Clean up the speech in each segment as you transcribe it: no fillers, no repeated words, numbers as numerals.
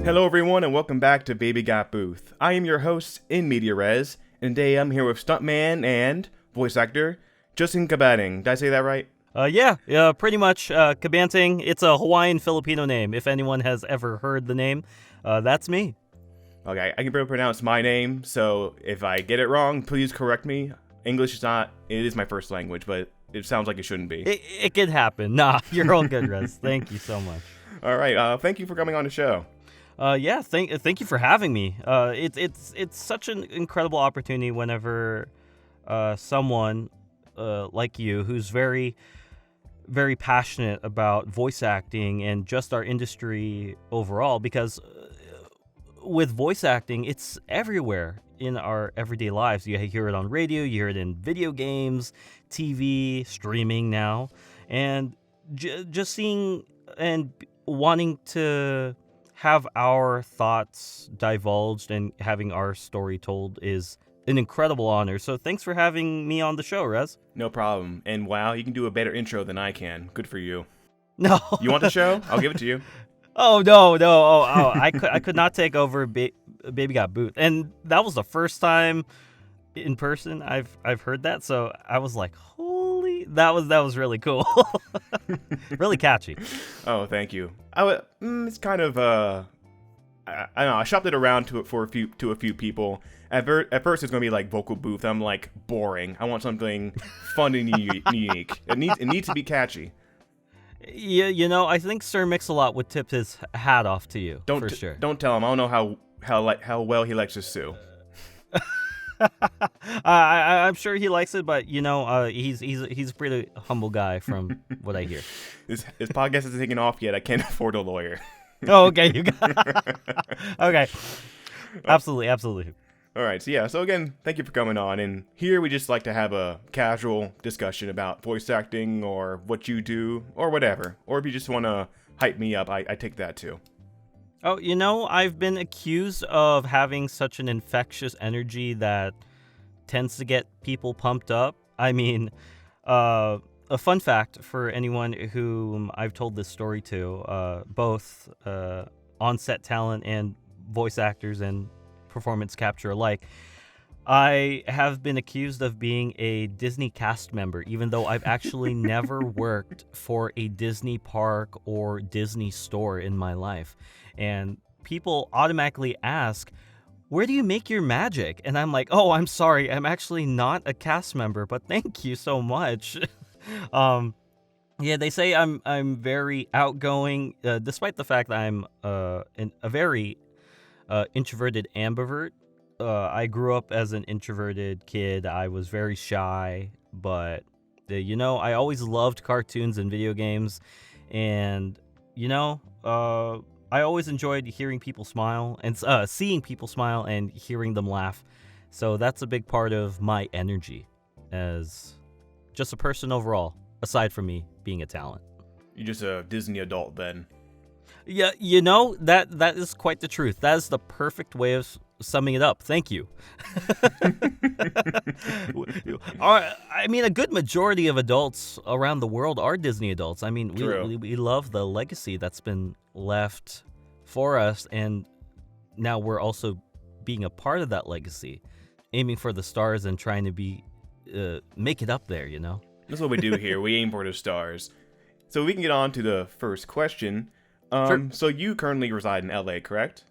Hello everyone and welcome back to Baby Got Booth. I am your host, In Media Res, and today I'm here with stuntman and voice actor, Justin Cabanting. Did I say that right? Yeah, pretty much. Cabanting, it's a Hawaiian-Filipino name. If anyone has ever heard the name, that's me. Okay, I can barely pronounce my name, so if I get it wrong, please correct me. English is not, it is my first language, but it sounds like it shouldn't be. It could happen. Nah, you're all good, Rez. Thank you so much. Alright, thank you for coming on the show. Thank you for having me. It's such an incredible opportunity whenever someone like you, who's very, very passionate about voice acting and just our industry overall, because with voice acting, it's everywhere in our everyday lives. You hear it on radio, you hear it in video games, TV, streaming now, and just seeing and wanting to have our thoughts divulged and having our story told is an incredible honor. So thanks for having me on the show, Rez. No problem. And wow, you can do a better intro than I can. Good for you. No. You want the show? I'll give it to you. Oh, no. I could not take over Baby Got Booth. And that was the first time in person I've heard that. So I was like, holy, that was really cool. Really catchy. Oh, thank you. It's kind of I don't know. I shopped it around to a few people. At first, it's gonna be like vocal booth. I'm like boring. I want something fun and unique. It needs to be catchy. Yeah, I think Sir Mix-a-Lot would tip his hat off to you. For sure. Don't tell him. I don't know how well he likes to sue. I'm sure he likes it, but he's a pretty humble guy from what I hear. His podcast isn't taking off yet. I can't afford a lawyer. Oh, okay, you got okay. Absolutely. All right, so again, thank you for coming on. And here we just like to have a casual discussion about voice acting or what you do or whatever. Or if you just want to hype me up, I take that too. Oh, I've been accused of having such an infectious energy that tends to get people pumped up. I mean, a fun fact for anyone whom I've told this story to, both on-set talent and voice actors and performance capture alike, I have been accused of being a Disney cast member, even though I've actually never worked for a Disney park or Disney store in my life. And people automatically ask, where do you make your magic? And I'm like, oh, I'm sorry, I'm actually not a cast member, but thank you so much. Yeah, they say I'm very outgoing, despite the fact that I'm a very introverted ambivert. I grew up as an introverted kid. I was very shy, but I always loved cartoons and video games, and I always enjoyed hearing people smile and seeing people smile and hearing them laugh. So that's a big part of my energy as just a person overall, aside from me being a talent. You're just a Disney adult then. Yeah, that is quite the truth. That is the perfect way of summing it up. Thank you. I mean, a good majority of adults around the world are Disney adults. I mean, we love the legacy that's been left for us, and now we're also being a part of that legacy, aiming for the stars and trying to make it up there, That's what we do here. We aim for the stars. So we can get on to the first question. Sure. So you currently reside in LA, correct?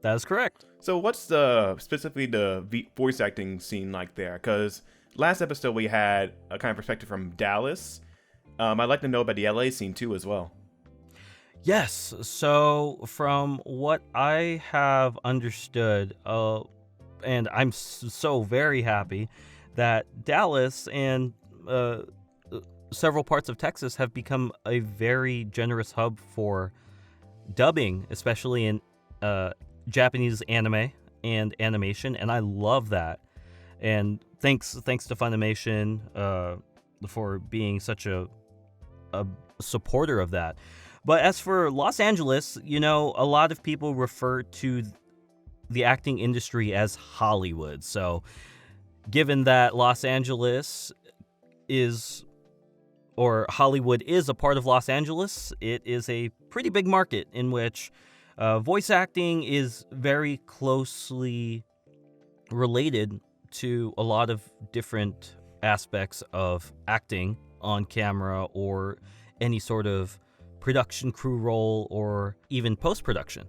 That is correct. So what's specifically the voice acting scene like there? Because last episode we had a kind of perspective from Dallas. I'd like to know about the LA scene too as well. Yes. So from what I have understood, and I'm so very happy that Dallas and several parts of Texas have become a very generous hub for dubbing, especially in Japanese anime and animation, and I love that. And thanks to Funimation for being such a supporter of that. But as for Los Angeles, a lot of people refer to the acting industry as Hollywood. So given that Los Angeles Hollywood is a part of Los Angeles, it is a pretty big market in which Voice acting is very closely related to a lot of different aspects of acting on camera or any sort of production crew role or even post-production.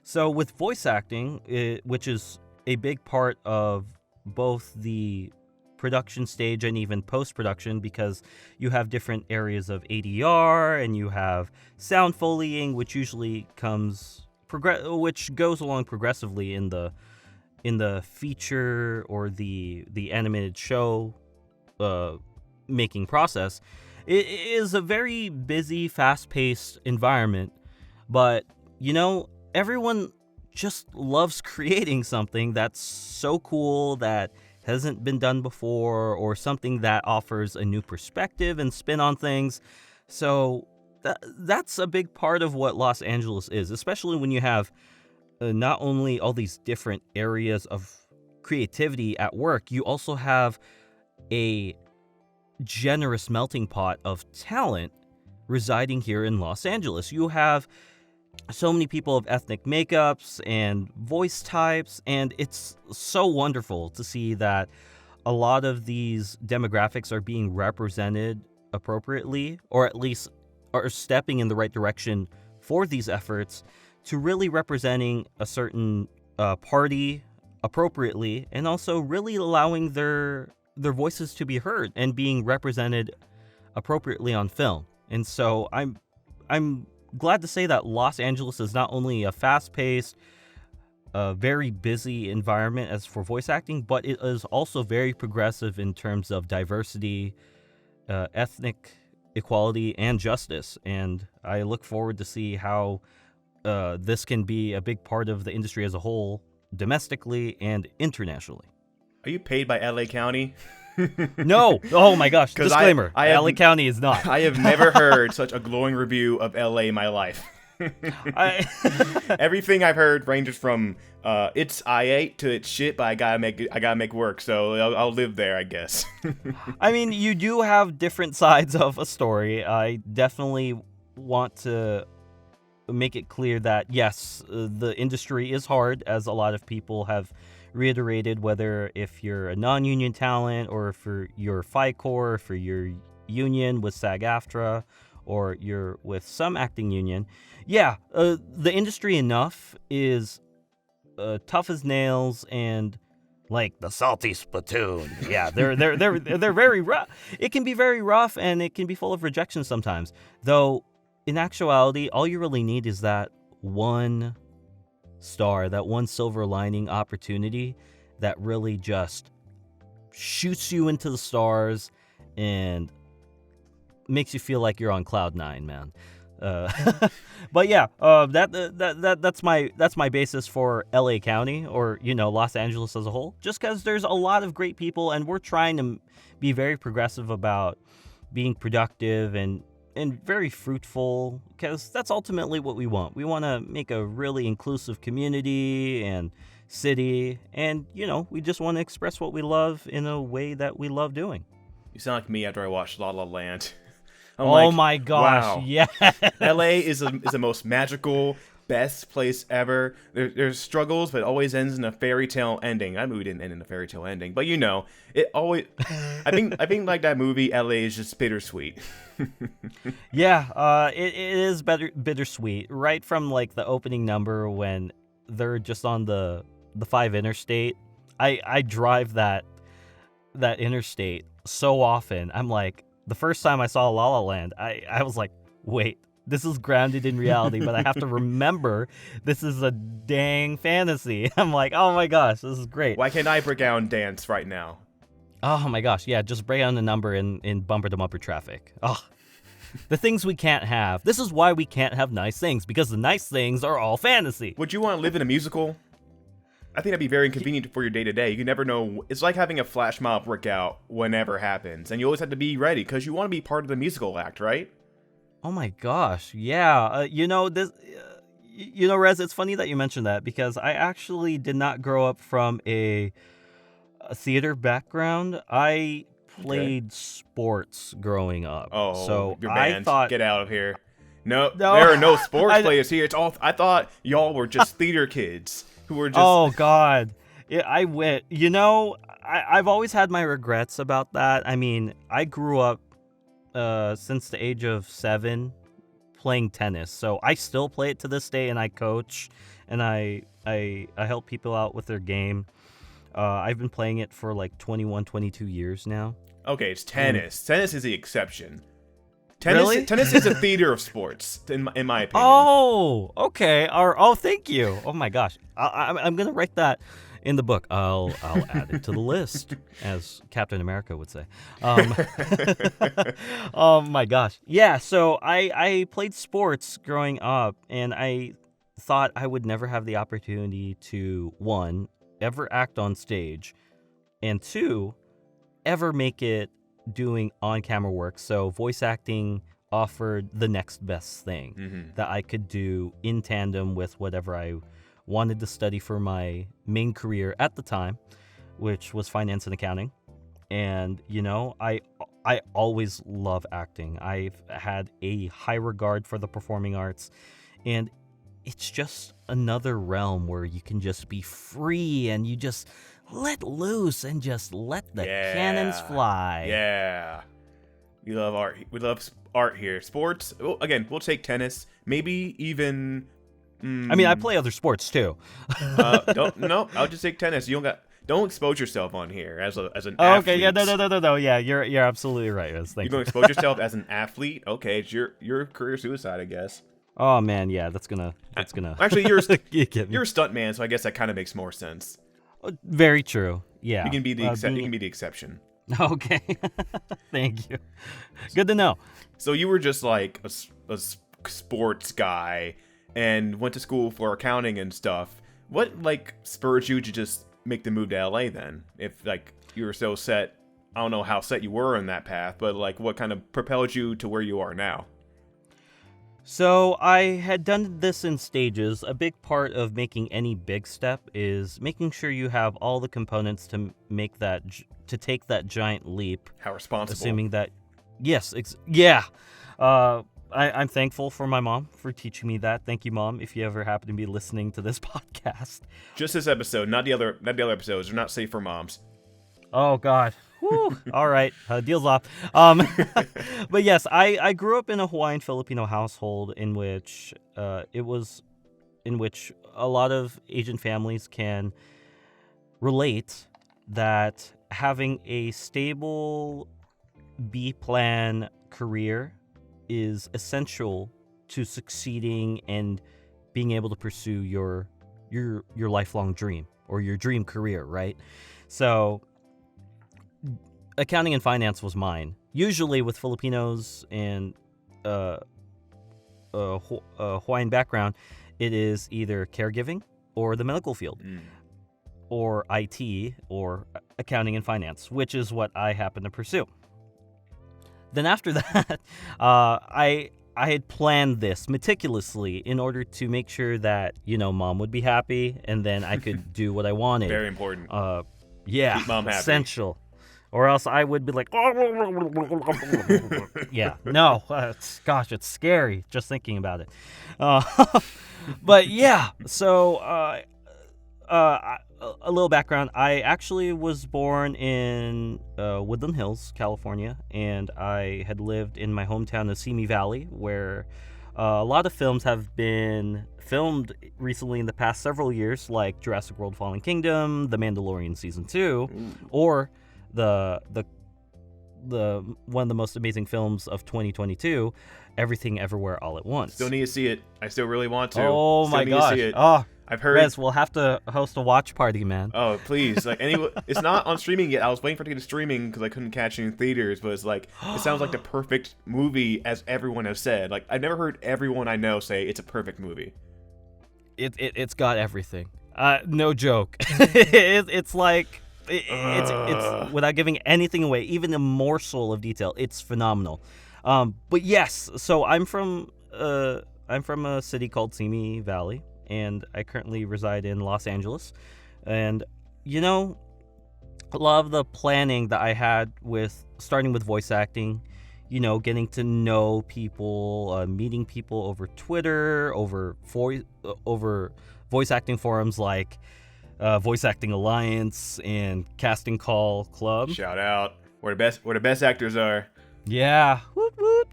So with voice acting, which is a big part of both the production stage and even post-production, because you have different areas of ADR and you have sound foleying, which usually which goes along progressively in the feature or the animated show making process. It is a very busy, fast-paced environment, but everyone just loves creating something that's so cool that hasn't been done before, or something that offers a new perspective and spin on things. So that's a big part of what Los Angeles is, especially when you have not only all these different areas of creativity at work, you also have a generous melting pot of talent residing here in Los Angeles. You have so many people of ethnic makeups and voice types, and it's so wonderful to see that a lot of these demographics are being represented appropriately, or at least are stepping in the right direction for these efforts to really representing a certain party appropriately, and also really allowing their voices to be heard and being represented appropriately on film. And so I'm glad to say that Los Angeles is not only a fast-paced, very busy environment as for voice acting, but it is also very progressive in terms of diversity, ethnic equality, and justice. And I look forward to see how this can be a big part of the industry as a whole, domestically and internationally. Are you paid by LA County? No. Oh my gosh. Disclaimer. LA County is not. I have never heard such a glowing review of LA in my life. Everything I've heard ranges from it's I8 to it's shit, but I gotta make work, so I'll live there, I guess. I mean, you do have different sides of a story. I definitely want to make it clear that yes, the industry is hard, as a lot of people have reiterated, whether if you're a non-union talent or for your FICOR, for your union with SAG-AFTRA, or you're with some acting union. Yeah, the industry enough is tough as nails and like the salty spittoon. Yeah, they're very rough. It can be very rough and it can be full of rejection sometimes. Though in actuality, all you really need is that one star, that one silver lining opportunity that really just shoots you into the stars and makes you feel like you're on cloud nine, man. But yeah, that's my basis for LA County, or Los Angeles as a whole. Just because there's a lot of great people, and we're trying to be very progressive about being productive and very fruitful, because that's ultimately what we want. We want to make a really inclusive community and city, and we just want to express what we love in a way that we love doing. You sound like me after I watched La La Land. My gosh, wow. Yeah. LA is the most magical, best place ever. There's struggles, but it always ends in a fairy tale ending. That movie didn't end in a fairy tale ending, but it always. I think like that movie, LA is just bittersweet. Yeah, it is bittersweet. Right from like the opening number when they're just on the 5 interstate. I drive that interstate so often. I'm like, the first time I saw La La Land, I was like, wait, this is grounded in reality, but I have to remember this is a dang fantasy. I'm like, oh my gosh, this is great. Why can't I break out and dance right now? Oh my gosh, yeah, just break down the number in bumper-to-bumper traffic. Oh, the things we can't have. This is why we can't have nice things, because the nice things are all fantasy. Would you want to live in a musical? I think that'd be very inconvenient for your day-to-day. You never know. It's like having a flash mob workout whenever happens, and you always have to be ready, because you want to be part of the musical act, right? Oh my gosh, yeah. This. Rez, it's funny that you mentioned that, because I actually did not grow up from a theater background. I played sports growing up. Oh, so your band. I thought, get out of here. No, No. there are no sports players here. It's all. I thought y'all were just theater kids who were just. Oh God, yeah, I went. I've always had my regrets about that. I mean, I grew up since the age of 7 playing tennis, so I still play it to this day, and I coach, and I help people out with their game. I've been playing it for like 21, 22 years now. Okay, it's tennis. Tennis is the exception. Really? Tennis is a theater of sports, in my opinion. Oh, okay. Thank you. Oh my gosh, I'm gonna write that in the book. I'll add it to the list, as Captain America would say. Oh my gosh, yeah. So I played sports growing up, and I thought I would never have the opportunity to, 1, ever act on stage, and 2, ever make it doing on-camera work. So voice acting offered the next best thing that I could do in tandem with whatever I wanted to study for my main career at the time, which was finance and accounting. And I always love acting. I've had a high regard for the performing arts, and it's just another realm where you can just be free and you just let loose and just let the cannons fly. Yeah. We love art. We love art here. Sports, again, we'll take tennis. Maybe even... I mean, I play other sports too. I'll just take tennis. Don't expose yourself on here as an athlete. Okay, yeah, no. Yeah, you're absolutely right. Thank you. You're going to expose yourself as an athlete? Okay, it's your career suicide, I guess. Oh, man, yeah, that's gonna... Actually, you're a you're stuntman, so I guess that kind of makes more sense. Very true. Yeah. You can be the exception. Okay. Thank you. Good to know. So you were just like a sports guy and went to school for accounting and stuff. What spurred you to just make the move to LA then? If you were so set, I don't know how set you were in that path, but what kind of propelled you to where you are now? So I had done this in stages. A big part of making any big step is making sure you have all the components to make to take that giant leap. How responsible. Assuming that, yes, yeah. I'm thankful for my mom for teaching me that. Thank you, Mom, if you ever happen to be listening to this podcast. Just this episode, not the other episodes. They're not safe for moms. Oh God. Whew. All right, deal's off. But yes, I grew up in a Hawaiian Filipino household in which a lot of Asian families can relate that having a stable B-plan career is essential to succeeding and being able to pursue your lifelong dream or your dream career, right? So accounting and finance was mine. Usually with Filipinos and Hawaiian background, it is either caregiving or the medical field, or IT or accounting and finance, which is what I happen to pursue. Then after that, I had planned this meticulously in order to make sure that Mom would be happy, and then I could do what I wanted. Very important. Yeah, keep Mom happy. Essential. Or else I would be like, yeah, no, gosh, it's scary just thinking about it. But yeah, so a little background. I actually was born in Woodland Hills, California, and I had lived in my hometown of Simi Valley, where a lot of films have been filmed recently in the past several years, like Jurassic World: Fallen Kingdom, The Mandalorian Season 2, or the one of the most amazing films of 2022, Everything Everywhere All at Once. Still need to see it. I still really want to. Oh still my need gosh! To see it. Oh, I've heard. Rez, we'll have to host a watch party, man. Oh please! It's not on streaming yet. I was waiting for it to get streaming because I couldn't catch it in theaters. But it's it sounds like the perfect movie, as everyone has said. I've never heard everyone I know say it's a perfect movie. It's got everything. No joke. It's without giving anything away, even a morsel of detail, it's phenomenal. But yes, so I'm from a city called Simi Valley, and I currently reside in Los Angeles. And a lot of the planning that I had with starting with voice acting, getting to know people, meeting people over Twitter, over voice acting forums like Voice Acting Alliance and Casting Call Club. Shout out where the best actors are. Yeah, woot woot.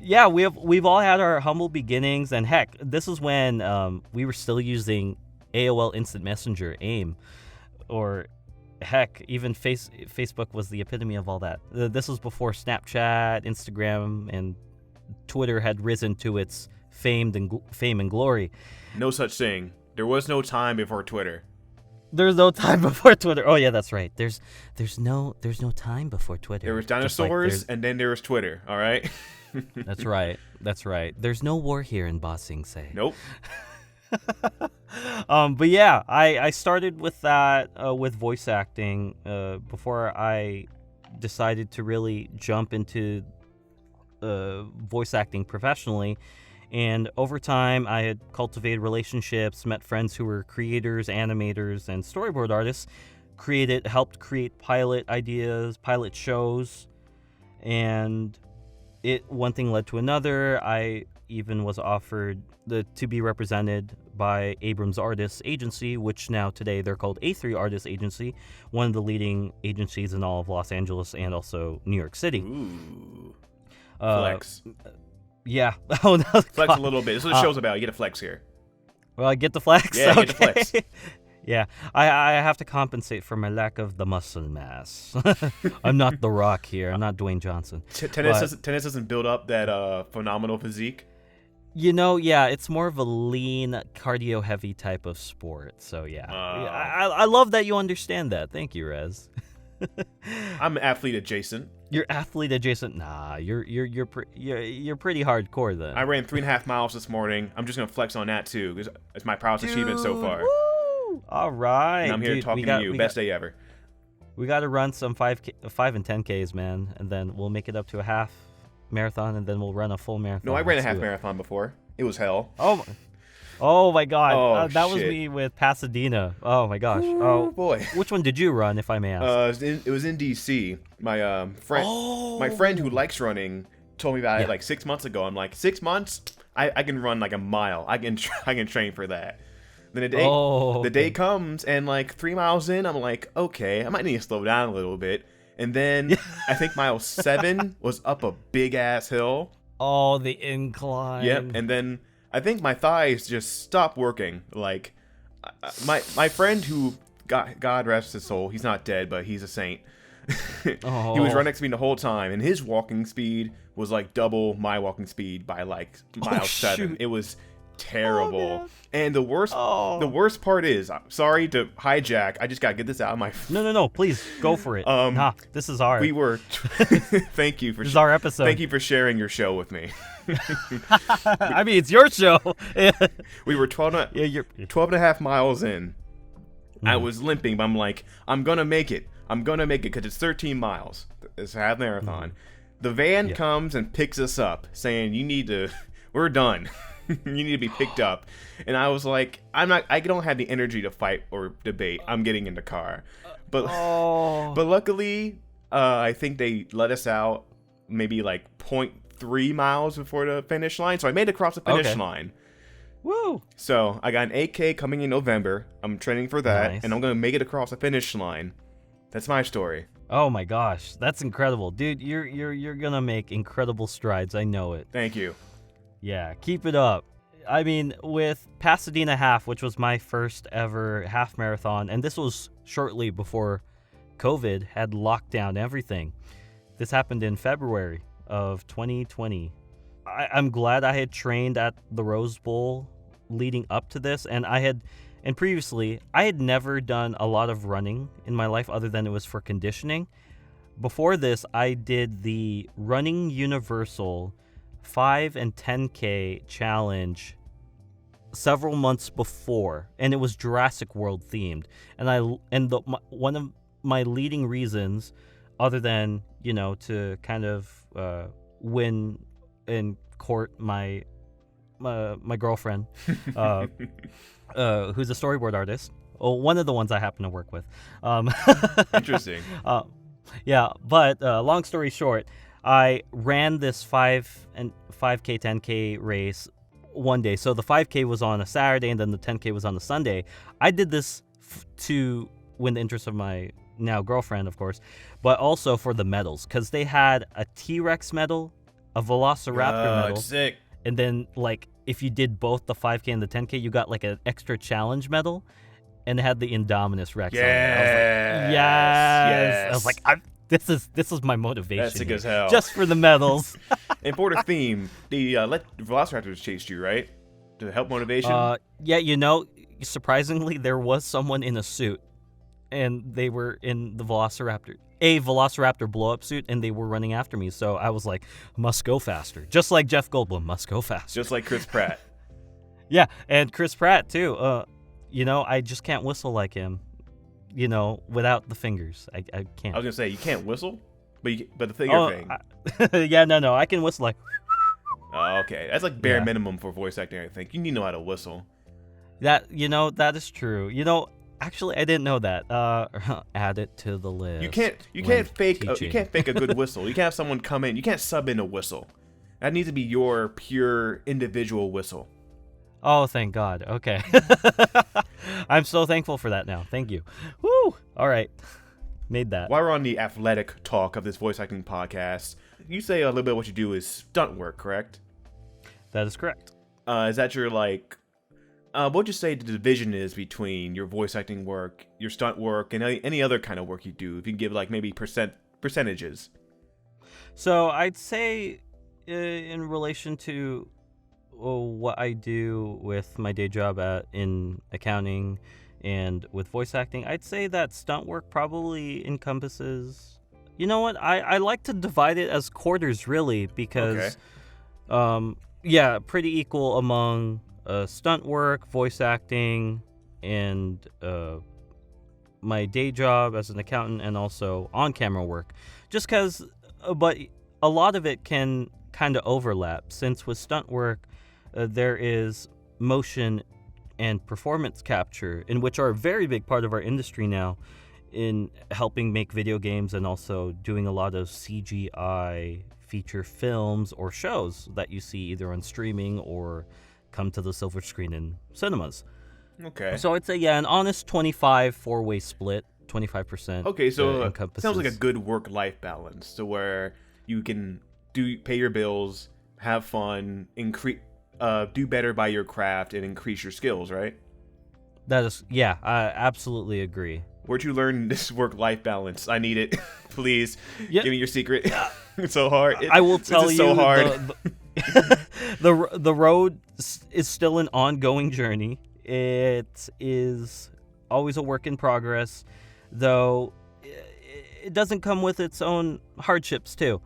Yeah, we've all had our humble beginnings, and heck, this is when we were still using AOL Instant Messenger, AIM, or heck, even Facebook was the epitome of all that. This was before Snapchat, Instagram, and Twitter had risen to its fame and glory. No such thing. There was no time before Twitter. There's no time before Twitter. Oh yeah, that's right. There's no time before Twitter. There was dinosaurs, and then there was Twitter. All right. That's right. There's no war here in Ba Sing Se. Nope. But yeah, I started with that with voice acting before I decided to really jump into voice acting professionally. And over time, I had cultivated relationships, met friends who were creators, animators, and storyboard artists, helped create pilot ideas, pilot shows, and one thing led to another. I even was offered to be represented by Abrams Artists Agency, which now today they're called A3 Artists Agency, one of the leading agencies in all of Los Angeles and also New York City. Ooh. Flex. Yeah. Oh, no. Flex a little bit. This is what the show's about. You get a flex here. Well, I get the flex? Yeah, okay. get the flex. Yeah, I have to compensate for my lack of the muscle mass. I'm not The Rock here. I'm not Dwayne Johnson. Tennis doesn't build up that phenomenal physique. Yeah, it's more of a lean, cardio-heavy type of sport. So yeah, I love that you understand that. Thank you, Rez. I'm athlete adjacent. You're athlete adjacent? Nah, you're pretty hardcore then. I ran 3.5 miles this morning. I'm just gonna flex on that too, because it's my proudest achievement so far. Woo! All right. And I'm here talking to you. Best day ever. We got to run some 5 and 10Ks, man, and then we'll make it up to a half marathon, and then we'll run a full marathon. No, I ran a half marathon before. It was hell. Oh my God! Oh, that was me with Pasadena. Oh my gosh! Oh boy! Which one did you run, if I may ask? It was in DC. My friend who likes running told me about it like 6 months ago. I'm like, 6 months? I can run like a mile. I can train for that. Then the day comes, and like 3 miles in, I'm like, okay, I might need to slow down a little bit. And then I think mile 7 was up a big ass hill. Oh, the incline. Yep. And then I think my thighs just stopped working. Like, my friend who, God rest his soul, he's not dead, but he's a saint. He was right next to me the whole time, and his walking speed was like double my walking speed by like mile 7. It was terrible. And the worst part is, I'm sorry to hijack, I just gotta get this out of my No, please go for it. This is ours. We were thank you for this is our episode. Thank you for sharing your show with me. I mean, it's your show. We were 12 and a half miles in. I was limping, but I'm like, I'm gonna make it because it's 13 miles. It's a half marathon. The van comes and picks us up, saying we're done. You need to be picked up. And I was like, I don't have the energy to fight or debate. I'm getting in the car. But luckily, I think they let us out maybe like 0.3 miles before the finish line. So I made it across the finish line. Woo! So I got an 8K coming in November. I'm training for that, and I'm going to make it across the finish line. That's my story. Oh my gosh, that's incredible. Dude, you're going to make incredible strides. I know it. Thank you. Yeah, keep it up. I mean, with Pasadena Half, which was my first ever half marathon, and this was shortly before COVID had locked down everything. This happened in February of 2020. I'm glad I had trained at the Rose Bowl leading up to this, and previously, I had never done a lot of running in my life other than it was for conditioning. Before this, I did the Running Universal 5 and 10K challenge several months before, and it was Jurassic World themed. And one of my leading reasons, other than to kind of win and court my girlfriend, who's a storyboard artist. One of the ones I happen to work with. Interesting. Yeah, but long story short, I ran this 5K, 10K race one day. So the 5K was on a Saturday, and then the 10K was on a Sunday. I did this to win the interest of my now girlfriend, of course, but also for the medals, because they had a T-Rex medal, a Velociraptor medal, sick. and then like if you did both the 5K and the 10K, you got like an extra challenge medal, and it had the Indominus Rex on it. I was like, yes. I was like, this is my motivation. That's sick as hell. Just for the medals. And for the theme, the Velociraptors chased you, right? To help motivation? Yeah, surprisingly, there was someone in a suit, and they were in the Velociraptor blow-up suit, and they were running after me. So I was like, must go faster. Just like Jeff Goldblum, must go faster. Just like Chris Pratt. Yeah, and Chris Pratt, too. I just can't whistle like him, without the fingers. I can't. I was going to say, you can't whistle? But the finger thing. Yeah, no, I can whistle like... Oh, okay. That's like bare minimum for voice acting, I think. You need to know how to whistle. That is true. Actually, I didn't know that. Add it to the list. You can't fake a good whistle. You can't have someone come in. You can't sub in a whistle. That needs to be your pure individual whistle. Oh, thank God. Okay. I'm so thankful for that now. Thank you. Woo! All right. Made that. While we're on the athletic talk of this voice acting podcast, you say a little bit of what you do is stunt work, correct? That is correct. Is that your, what would you say the division is between your voice acting work, your stunt work, and any other kind of work you do? If you can give, maybe percentages. So I'd say in relation to what I do with my day job in accounting and with voice acting, I'd say that stunt work probably encompasses... You know what? I like to divide it as quarters, really, because... Okay. Pretty equal among stunt work, voice acting, and my day job as an accountant, and also on-camera work. Just because... But a lot of it can kind of overlap, since with stunt work, there is motion and performance capture, in which are a very big part of our industry now, in helping make video games and also doing a lot of CGI feature films or shows that you see either on streaming or come to the silver screen in cinemas. Okay. So I'd say, an honest 25 four-way split, 25%. Okay, so encompasses. Sounds like a good work-life balance, to where you can pay your bills, have fun, do better by your craft, and increase your skills, right? That is, yeah, I absolutely agree. Where'd you learn this work-life balance? I need it. Please, Yep. Give me your secret. It's so hard. I will tell you, so hard. The road is still an ongoing journey. It is always a work in progress, though it doesn't come with its own hardships, too.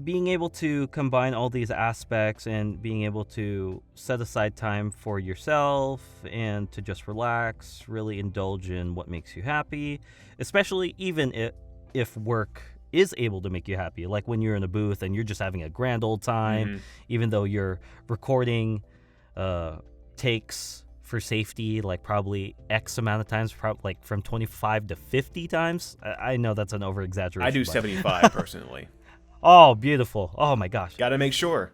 Being able to combine all these aspects and being able to set aside time for yourself and to just relax, really indulge in what makes you happy, especially even if work is able to make you happy, like when you're in a booth and you're just having a grand old time, even though you're recording takes for safety, like probably X amount of times, like from 25 to 50 times. I know that's an over-exaggeration. I do 75 personally. Oh, beautiful. Oh, my gosh. Gotta make sure.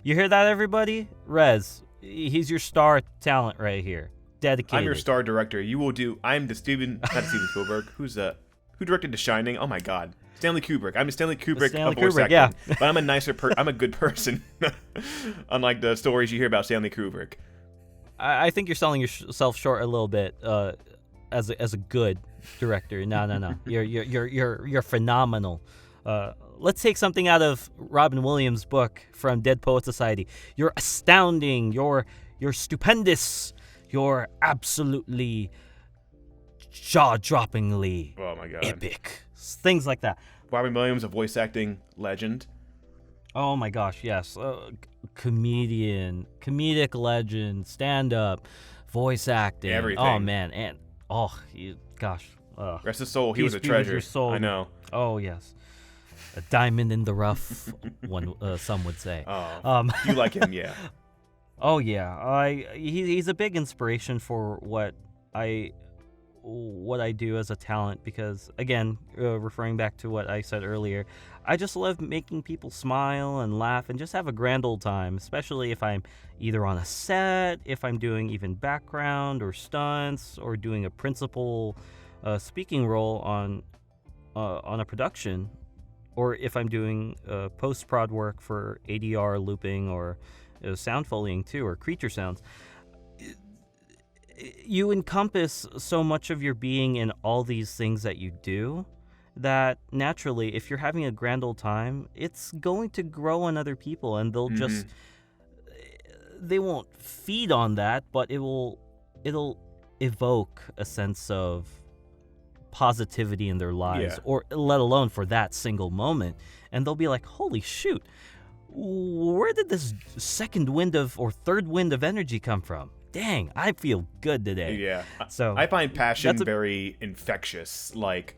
You hear that, everybody? Rez, he's your star talent right here. Dedicated. I'm your star director. I'm the not Steven Spielberg. Who directed The Shining? Oh, my God. Stanley Kubrick. I'm Stanley Kubrick of voice acting. Yeah. But I'm I'm a good person. Unlike the stories you hear about Stanley Kubrick. I think you're selling yourself short a little bit as a good director. No. You're phenomenal. Let's take something out of Robin Williams' book from Dead Poet Society. You're astounding. You're stupendous. You're absolutely jaw-droppingly epic. Things like that. Robin Williams, a voice acting legend. Oh my gosh, yes. Comedic legend, stand-up, voice acting. Everything. Oh man, and gosh. Rest his soul. He was a treasure. I know. Oh yes. A diamond in the rough, some would say. Oh, you like him, yeah. Oh yeah, he's a big inspiration for what I do as a talent, because again, referring back to what I said earlier, I just love making people smile and laugh and just have a grand old time, especially if I'm either on a set, if I'm doing even background or stunts, or doing a principal speaking role on a production, or if I'm doing post-prod work for ADR looping or sound foleying too, or creature sounds. You encompass so much of your being in all these things that you do that naturally, if you're having a grand old time, it's going to grow on other people, and they'll just, they won't feed on that, but it'll evoke a sense of positivity in their lives, or let alone for that single moment, and they'll be like, holy shoot, where did this second wind of or third wind of energy come from? Dang, I feel good today. Yeah. So I find passion very infectious. Like,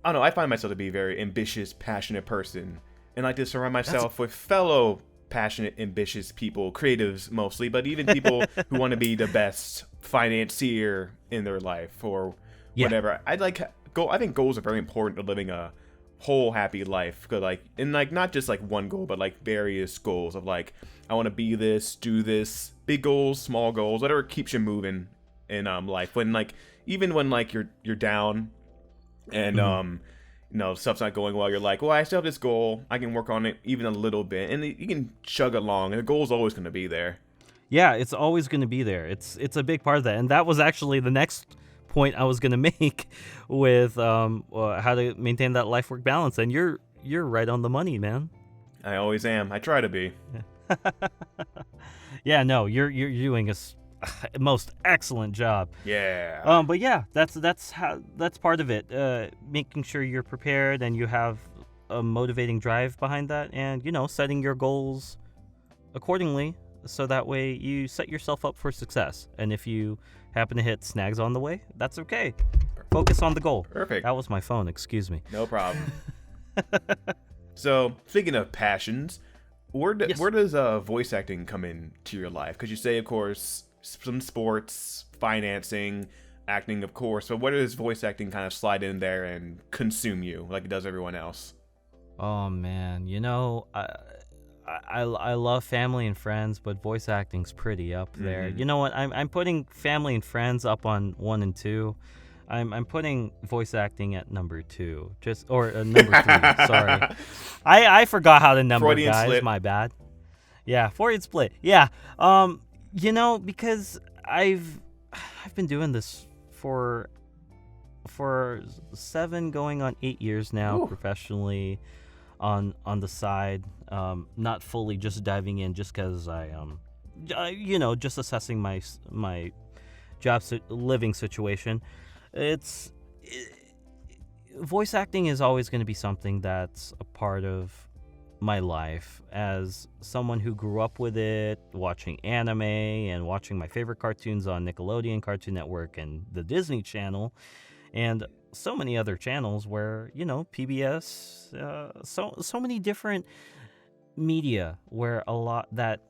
I don't know, I find myself to be a very ambitious, passionate person, and like to surround myself with fellow passionate, ambitious people, creatives mostly, but even people who want to be the best financier in their life or whatever. I think goals are very important to living a whole happy life. Cause like, and like not just like one goal, but like various goals of like, I want to be this, do this, big goals, small goals, whatever keeps you moving in life. When like, even when like you're down and you know, stuff's not going well, you're like, well, I still have this goal, I can work on it even a little bit, and you can chug along, and the goal's always going to be there. Yeah, it's always going to be there. It's a big part of that, and that was actually the next point I was going to make with how to maintain that life-work balance, and you're right on the money, man. I always am. I try to be. Yeah, no, you're doing a most excellent job. Yeah. But yeah, that's part of it. Making sure you're prepared and you have a motivating drive behind that, and you know, setting your goals accordingly, so that way you set yourself up for success. And if you happen to hit snags on the way, that's okay. Focus on the goal. Perfect. That was my phone. Excuse me. No problem. So, speaking of passions, where does voice acting come into your life? Because you say, of course, some sports, financing, acting, of course. But where does voice acting kind of slide in there and consume you like it does everyone else? Oh man, you know, I love family and friends, but voice acting's pretty up there. You know what? I'm putting family and friends up on 1 and 2. I'm putting voice acting at number 2, number 3. Sorry, I forgot how to number, Freudian guys. slip. My bad. Yeah, Freudian split. Yeah. You know, because I've been doing this for 7 going on 8 years now. Ooh. Professionally, on the side, not fully just diving in just because you know, just assessing my job living situation. Voice acting is always going to be something that's a part of my life as someone who grew up with it, watching anime and watching my favorite cartoons on Nickelodeon, Cartoon Network, and the Disney Channel, and so many other channels where, you know, PBS, so many different media where a lot that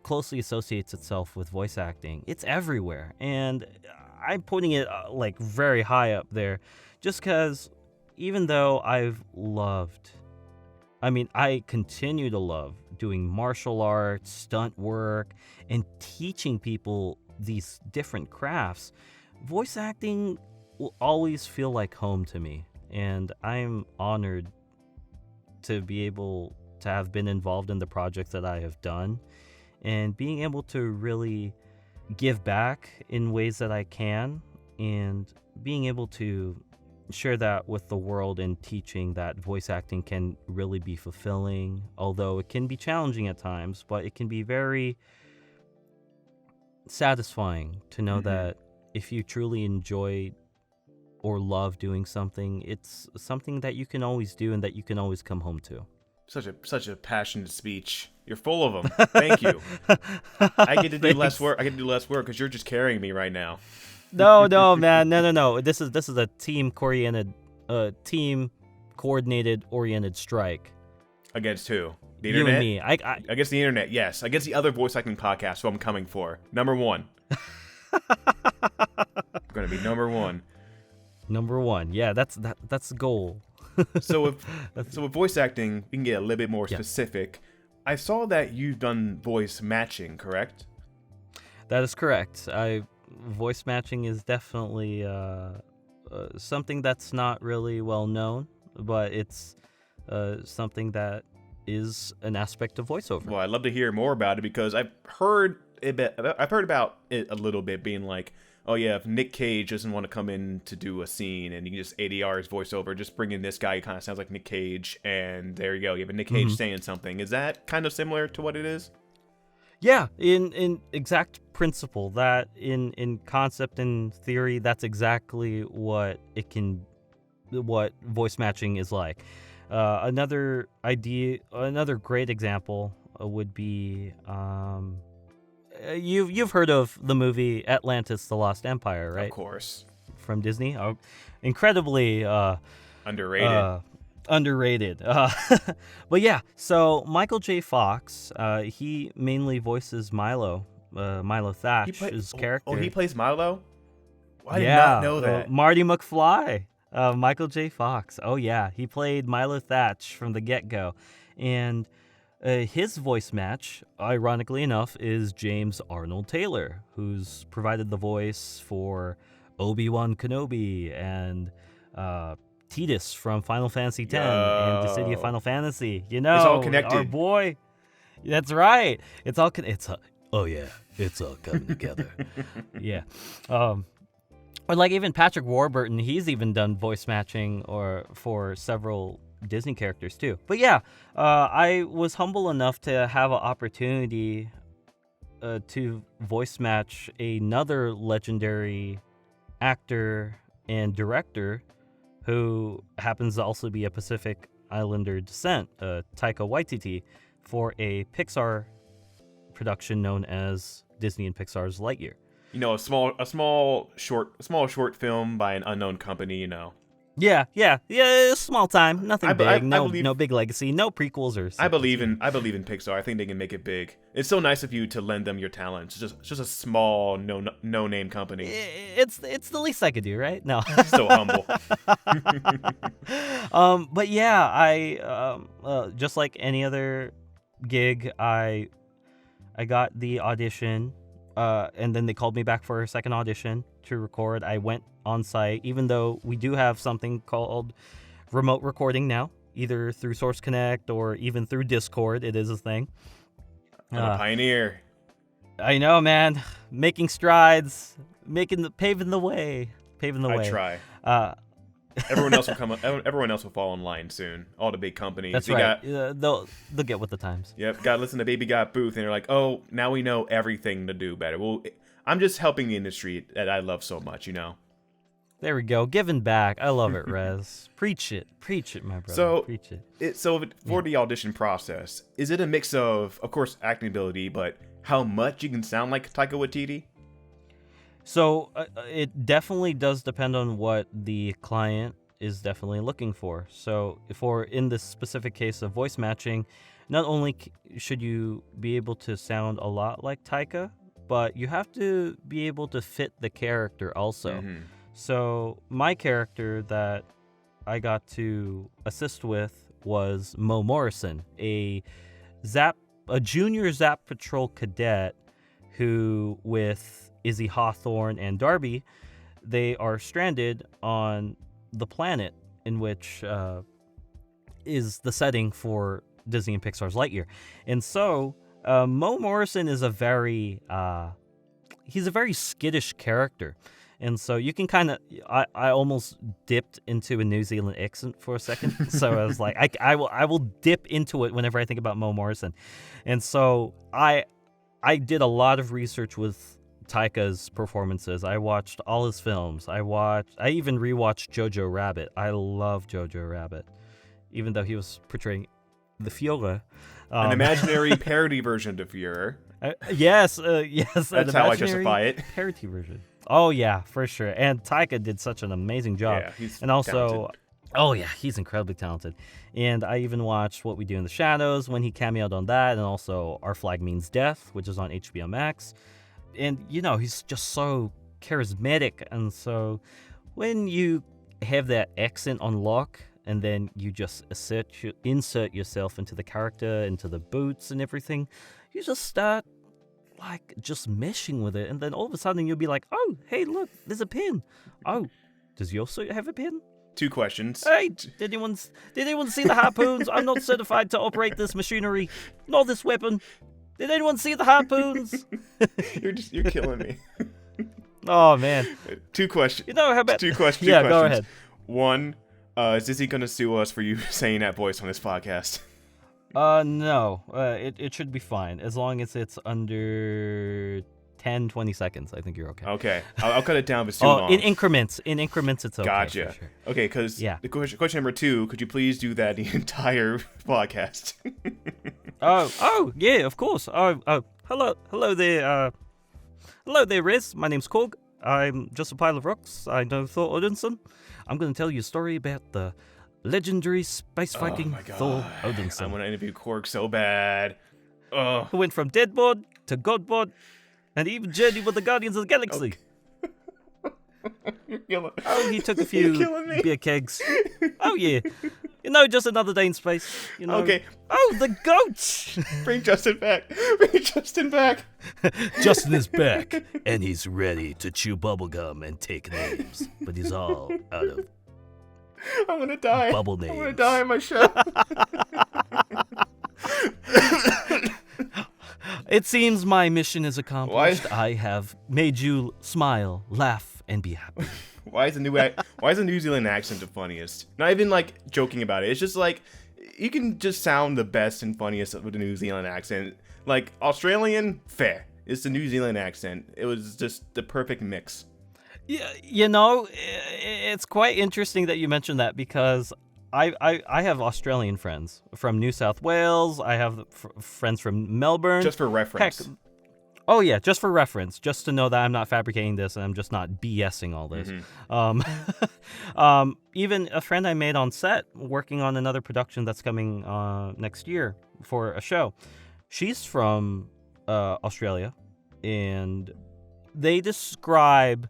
closely associates itself with voice acting. It's everywhere, and I'm putting it like very high up there, just because even though I continue to love doing martial arts, stunt work, and teaching people these different crafts, voice acting will always feel like home to me, and I'm honored to be able to have been involved in the projects that I have done, and being able to really give back in ways that I can, and being able to share that with the world and teaching that voice acting can really be fulfilling, although it can be challenging at times, but it can be very satisfying to know that if you truly enjoy or love doing something, it's something that you can always do and that you can always come home to. Such a passionate speech. You're full of them. Thank you. I get to do less work. I get to do less work because you're just carrying me right now. No, man. No. This is a team coordinated oriented strike. Against who? The you internet? And me. I against the internet, yes. Against the other voice acting podcasts, who I'm coming for. Number 1. Gonna be number 1. Number 1. Yeah, that's the goal. So with That's- voice acting, we can get a little bit more Yeah. specific. I saw that you've done voice matching, correct? That is correct. Voice matching is definitely something that's not really well known, but it's something that is an aspect of voiceover. Well, I'd love to hear more about it because I've heard about it a little bit, being like, oh yeah, if Nick Cage doesn't want to come in to do a scene and you can just ADR his voiceover, just bring in this guy who kind of sounds like Nick Cage, and there you go. You have a Nick Cage saying something. Is that kind of similar to what it is? Yeah, in exact principle, that in concept and theory, that's exactly what voice matching is like. Another great example would be you've heard of the movie Atlantis: The Lost Empire, right? Of course. From Disney. Incredibly Underrated. underrated. But yeah, so Michael J. Fox, he mainly voices Milo Thatch's character. Oh, he plays Milo? I did Yeah, not know that. Marty McFly, Michael J. Fox. Oh yeah, he played Milo Thatch from the get-go. And his voice match, ironically enough, is James Arnold Taylor, who's provided the voice for Obi-Wan Kenobi and Tidus from Final Fantasy X and the City of Final Fantasy. You know, It's all connected. Our boy. That's right. It's all it's all coming together. Yeah. Or like even Patrick Warburton, he's even done voice matching for several Disney characters too. But yeah, I was humble enough to have an opportunity to voice match another legendary actor and director who happens to also be a Pacific Islander descent, Taika Waititi, for a Pixar production known as Disney and Pixar's Lightyear. You know, a small short film by an unknown company, you know. Yeah, small time, nothing big, no big legacy, no prequels or. I believe in Pixar. I think they can make it big. It's so nice of you to lend them your talents. It's just a small no name company. It's the least I could do, right? No. So humble. But yeah, I just like any other gig, I got the audition, and then they called me back for a second audition to record. I went on site, even though we do have something called remote recording now, either through Source Connect or even through Discord. It is a thing. I'm a pioneer. I know, man. Making strides, paving the way. I try. Everyone else will fall in line soon. All the big companies. That's right. They'll get with the times. Yep. Got to listen to Baby Got Booth, and they're like, oh, now we know everything to do better. Well, I'm just helping the industry that I love so much, you know. There we go. Giving back. I love it, Rez. Preach it, my brother. So, preach it. For the audition process, is it a mix of course, acting ability, but how much you can sound like Taika Waititi? So it definitely does depend on what the client is definitely looking for. So in this specific case of voice matching, not only should you be able to sound a lot like Taika, but you have to be able to fit the character also. Mm-hmm. So my character that I got to assist with was Mo Morrison, a junior Zap Patrol cadet who, with Izzy Hawthorne and Darby, they are stranded on the planet in which is the setting for Disney and Pixar's Lightyear. And so Mo Morrison is he's a very skittish character. And so you can kind of, I almost dipped into a New Zealand accent for a second. So I was like, I will dip into it whenever I think about Mo Morrison. And so I did a lot of research with Taika's performances. I watched all his films. I even rewatched Jojo Rabbit. I love Jojo Rabbit, even though he was portraying the Fiora. An imaginary parody version of Führer. Yes. That's how I justify it. Parody version. Oh yeah, for sure. And Taika did such an amazing job. Yeah, he's and also, talented. Oh yeah, he's incredibly talented. And I even watched What We Do in the Shadows when he cameoed on that, and also Our Flag Means Death, which is on HBO Max. And he's just so charismatic, and so when you have that accent on lock, and then you just insert yourself into the character, into the boots and everything. You just start just meshing with it, and then all of a sudden you'll be like, oh, hey, look, there's a pin. Oh, does your suit have a pin? 2 questions. Hey, did anyone see the harpoons? I'm not certified to operate this machinery, nor this weapon. Did anyone see the harpoons? You're killing me. Oh man. 2 questions. You know how about 2 questions? Yeah, go ahead. 1, is Disney gonna sue us for you saying that voice on this podcast? No. It should be fine as long as it's under 10, 20 seconds. I think you're okay. Okay, I'll cut it down if it's too long. In increments. In increments, it's okay. Gotcha. For sure. Okay, because the question number 2, could you please do that the entire podcast? Oh, yeah, of course. Hello there, Riz. My name's Korg. I'm just a pile of rocks. I know Thor Odinson. I'm going to tell you a story about the legendary space Viking Thor Odinson. I want to interview Korg so bad. Oh. Who went from deadboard to godboard, and even journeyed with the Guardians of the Galaxy. Oh, he took a few beer kegs. Oh, yeah. Just another day in space. Okay. Oh, the goats! Bring Justin back. Bring Justin back. Justin is back, and he's ready to chew bubblegum and take names. But he's all out of I'm going to die. Bubble names. I'm going to die in my show. It seems my mission is accomplished. I have made you smile, laugh, and be happy. Why is the New Zealand accent the funniest? Not even joking about it. It's just you can just sound the best and funniest with the New Zealand accent. Australian, fair. It's the New Zealand accent. It was just the perfect mix. Yeah, it's quite interesting that you mentioned that because I have Australian friends from New South Wales. I have friends from Melbourne. Just for reference. Heck, oh yeah, just for reference, just to know that I'm not fabricating this and I'm just not BSing all this. Mm-hmm. Even a friend I made on set working on another production that's coming next year for a show. She's from Australia, and they describe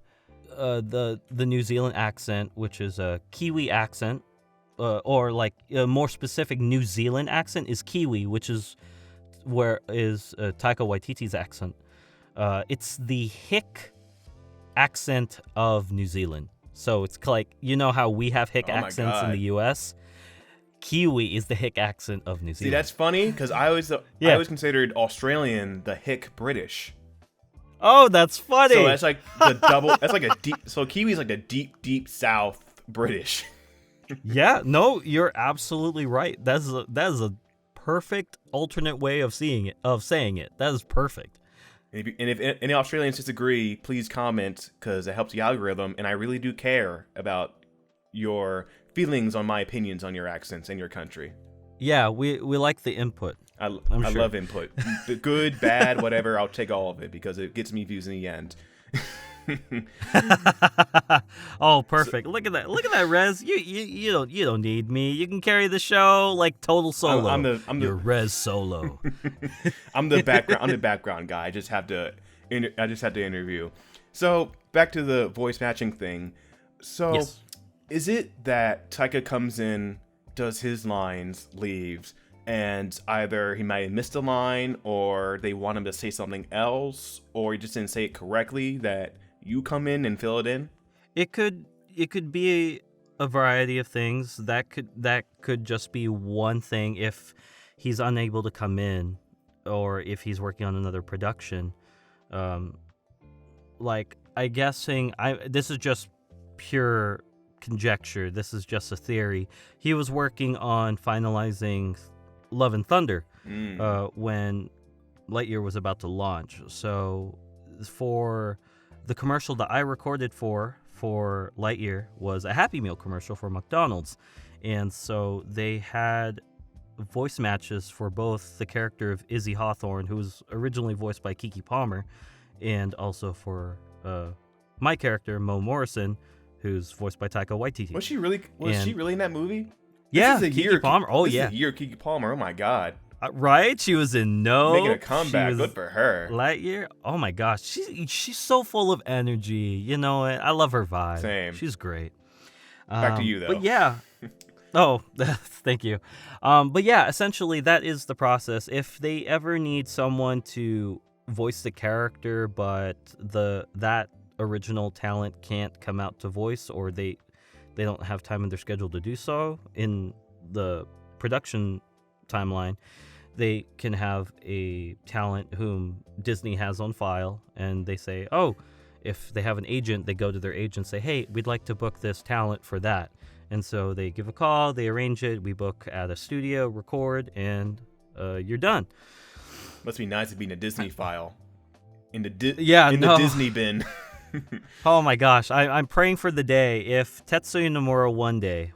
the New Zealand accent, which is a Kiwi accent, or a more specific New Zealand accent is Kiwi, which is Taika Waititi's accent. It's the hick accent of New Zealand. So it's how we have hick accents in the U.S.? Kiwi is the hick accent of New Zealand. See, that's funny because I always considered Australian the hick British. Oh, that's funny. So that's the double. That's a deep. So Kiwi is the deep South British. Yeah, no, you're absolutely right. That is a perfect alternate way of saying it. That is perfect. And if any Australians disagree, please comment because it helps the algorithm, and I really do care about your feelings on my opinions on your accents and your country. Yeah, we like the input. I love input. The good, bad, whatever. I'll take all of it because it gets me views in the end. Oh, perfect! Look at that, Rez. You don't need me. You can carry the show total solo. I'm the You're Rez solo. I'm the background guy. I just have to interview. So back to the voice matching thing. So yes. Is it that Taika comes in, does his lines, leaves, and either he might have missed a line, or they want him to say something else, or he just didn't say it correctly, that you come in and fill it in? It could be a variety of things. That could just be one thing if he's unable to come in, or if he's working on another production. This is just pure conjecture. This is just a theory. He was working on finalizing Love and Thunder when Lightyear was about to launch. So for the commercial that I recorded for Lightyear was a Happy Meal commercial for McDonald's. And so they had voice matches for both the character of Izzy Hawthorne, who was originally voiced by Keke Palmer, and also for my character, Mo Morrison, who's voiced by Taika Waititi. Was she really in that movie? Yeah, Keke Palmer. Oh, yeah. This is a year Keke Palmer. Oh, my God. Right? She was in making a comeback. Good for her. Lightyear. Oh, my gosh. She's so full of energy. I love her vibe. Same. She's great. Back to you, though. But yeah. Oh, thank you. But yeah, essentially that is the process. If they ever need someone to voice the character, but that original talent can't come out to voice, or they don't have time in their schedule to do so in the production timeline, they can have a talent whom Disney has on file, and they say, oh, if they have an agent, they go to their agent and say, hey, we'd like to book this talent for that. And so they give a call, they arrange it, we book at a studio, record, and you're done. Must be nice to be in a Disney file. The Disney bin. Oh my gosh, I'm praying for the day if Tetsuya Nomura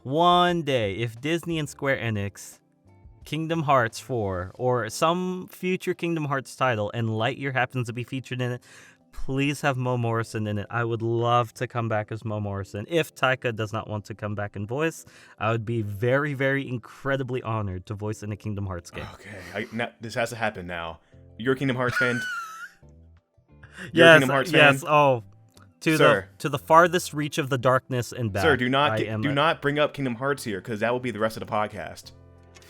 one day, if Disney and Square Enix, Kingdom Hearts 4, or some future Kingdom Hearts title, and Lightyear happens to be featured in it, please have Mo Morrison in it. I would love to come back as Mo Morrison. If Taika does not want to come back and voice, I would be very, very incredibly honored to voice in a Kingdom Hearts game. Okay, this has to happen now. You're a Kingdom Hearts fan? Yes, Kingdom Hearts fan? Yes. Oh, to the farthest reach of the darkness and back. Sir, do not bring up Kingdom Hearts here, because that will be the rest of the podcast.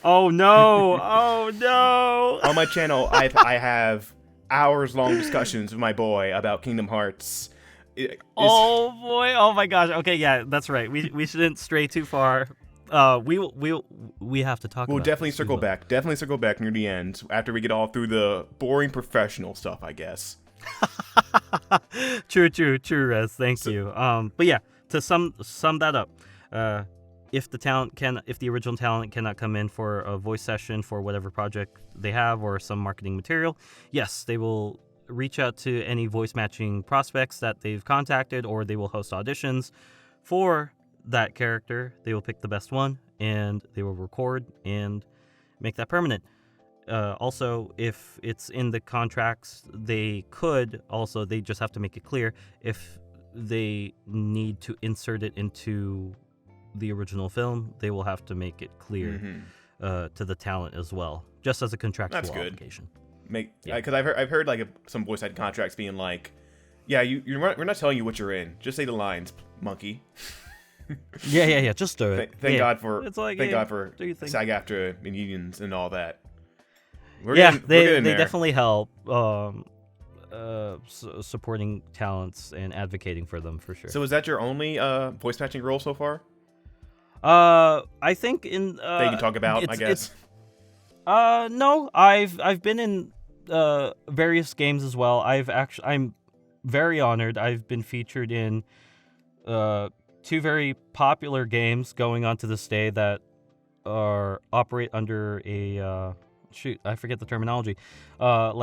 Oh no! Oh no! On my channel, I have hours-long discussions with my boy about Kingdom Hearts. Oh boy! Oh my gosh! Okay, yeah, that's right. We shouldn't stray too far. We have to talk. We'll definitely circle back. Definitely circle back near the end after we get all through the boring professional stuff, I guess. True, Rez. Thank you. But yeah, to sum that up, if the original talent cannot come in for a voice session for whatever project they have or some marketing material, yes, they will reach out to any voice matching prospects that they've contacted, or they will host auditions for that character. They will pick the best one, and they will record and make that permanent. Also, if it's in the contracts, they just have to make it clear if they need to insert it into the original film, they will have to make it clear to the talent as well, just as a contractual obligation. Because I've heard like some voice acting contracts being like, yeah, we're not telling you what you're in, just say the lines, monkey. yeah, just do it. Thank God for SAG-AFTRA and unions and all that. They definitely help supporting talents and advocating for them, for sure. So is that your only voice matching role so far? I think in that you can talk about, I guess. No, I've been in various games as well. I'm very honored. I've been featured in two very popular games going on to this day that operate under a I forget the terminology. I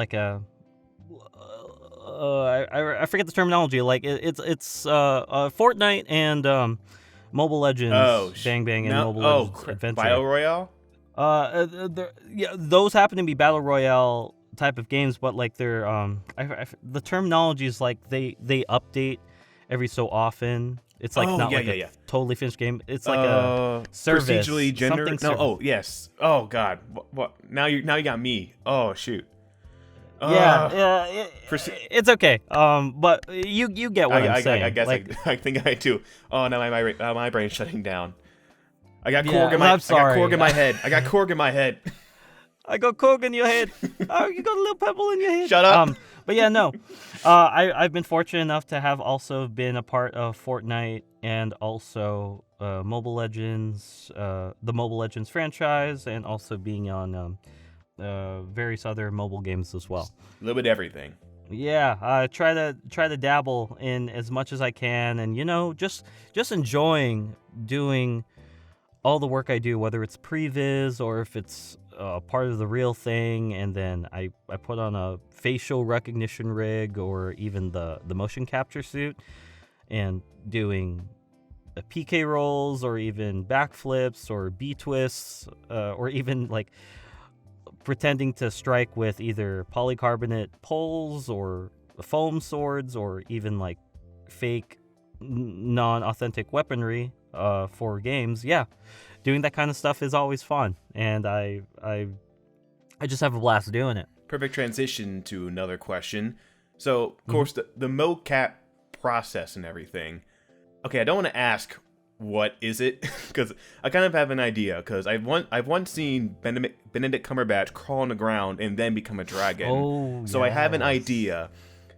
forget the terminology. Like it's Fortnite and Mobile Legends, Bang Bang, and Mobile Legends Adventure. Battle Royale? Those happen to be Battle Royale type of games, but like they're the terminology is like they update every so often. It's like a totally finished game. It's like a service. Procedurally generated. Yes. Oh God. What? Now you got me. Oh shoot. It's okay. But you get what I'm saying. I guess I think I do. Oh, now my brain's shutting down. I got Korg in my. I got Korg in my head. I got Korg in my head. I got Korg in your head. Oh, you got a little pebble in your head. Shut up. But yeah, no. I've been fortunate enough to have also been a part of Fortnite and also Mobile Legends, the Mobile Legends franchise, and also being on various other mobile games as well. A little bit of everything. Yeah, I try to dabble in as much as I can, and just enjoying doing all the work I do, whether it's previs or if it's part of the real thing, and then I put on a facial recognition rig or even the motion capture suit, and doing PK rolls or even backflips or B twists, or even like pretending to strike with either polycarbonate poles or foam swords or even like fake non-authentic weaponry for games. Yeah, doing that kind of stuff is always fun, and I just have a blast doing it. Perfect transition to another question. So, of course, the mocap process and everything. Okay, I don't want to ask what is it? Because I kind of have an idea. Because I've once seen Benedict Cumberbatch crawl on the ground and then become a dragon. Oh, So I have an yes. idea.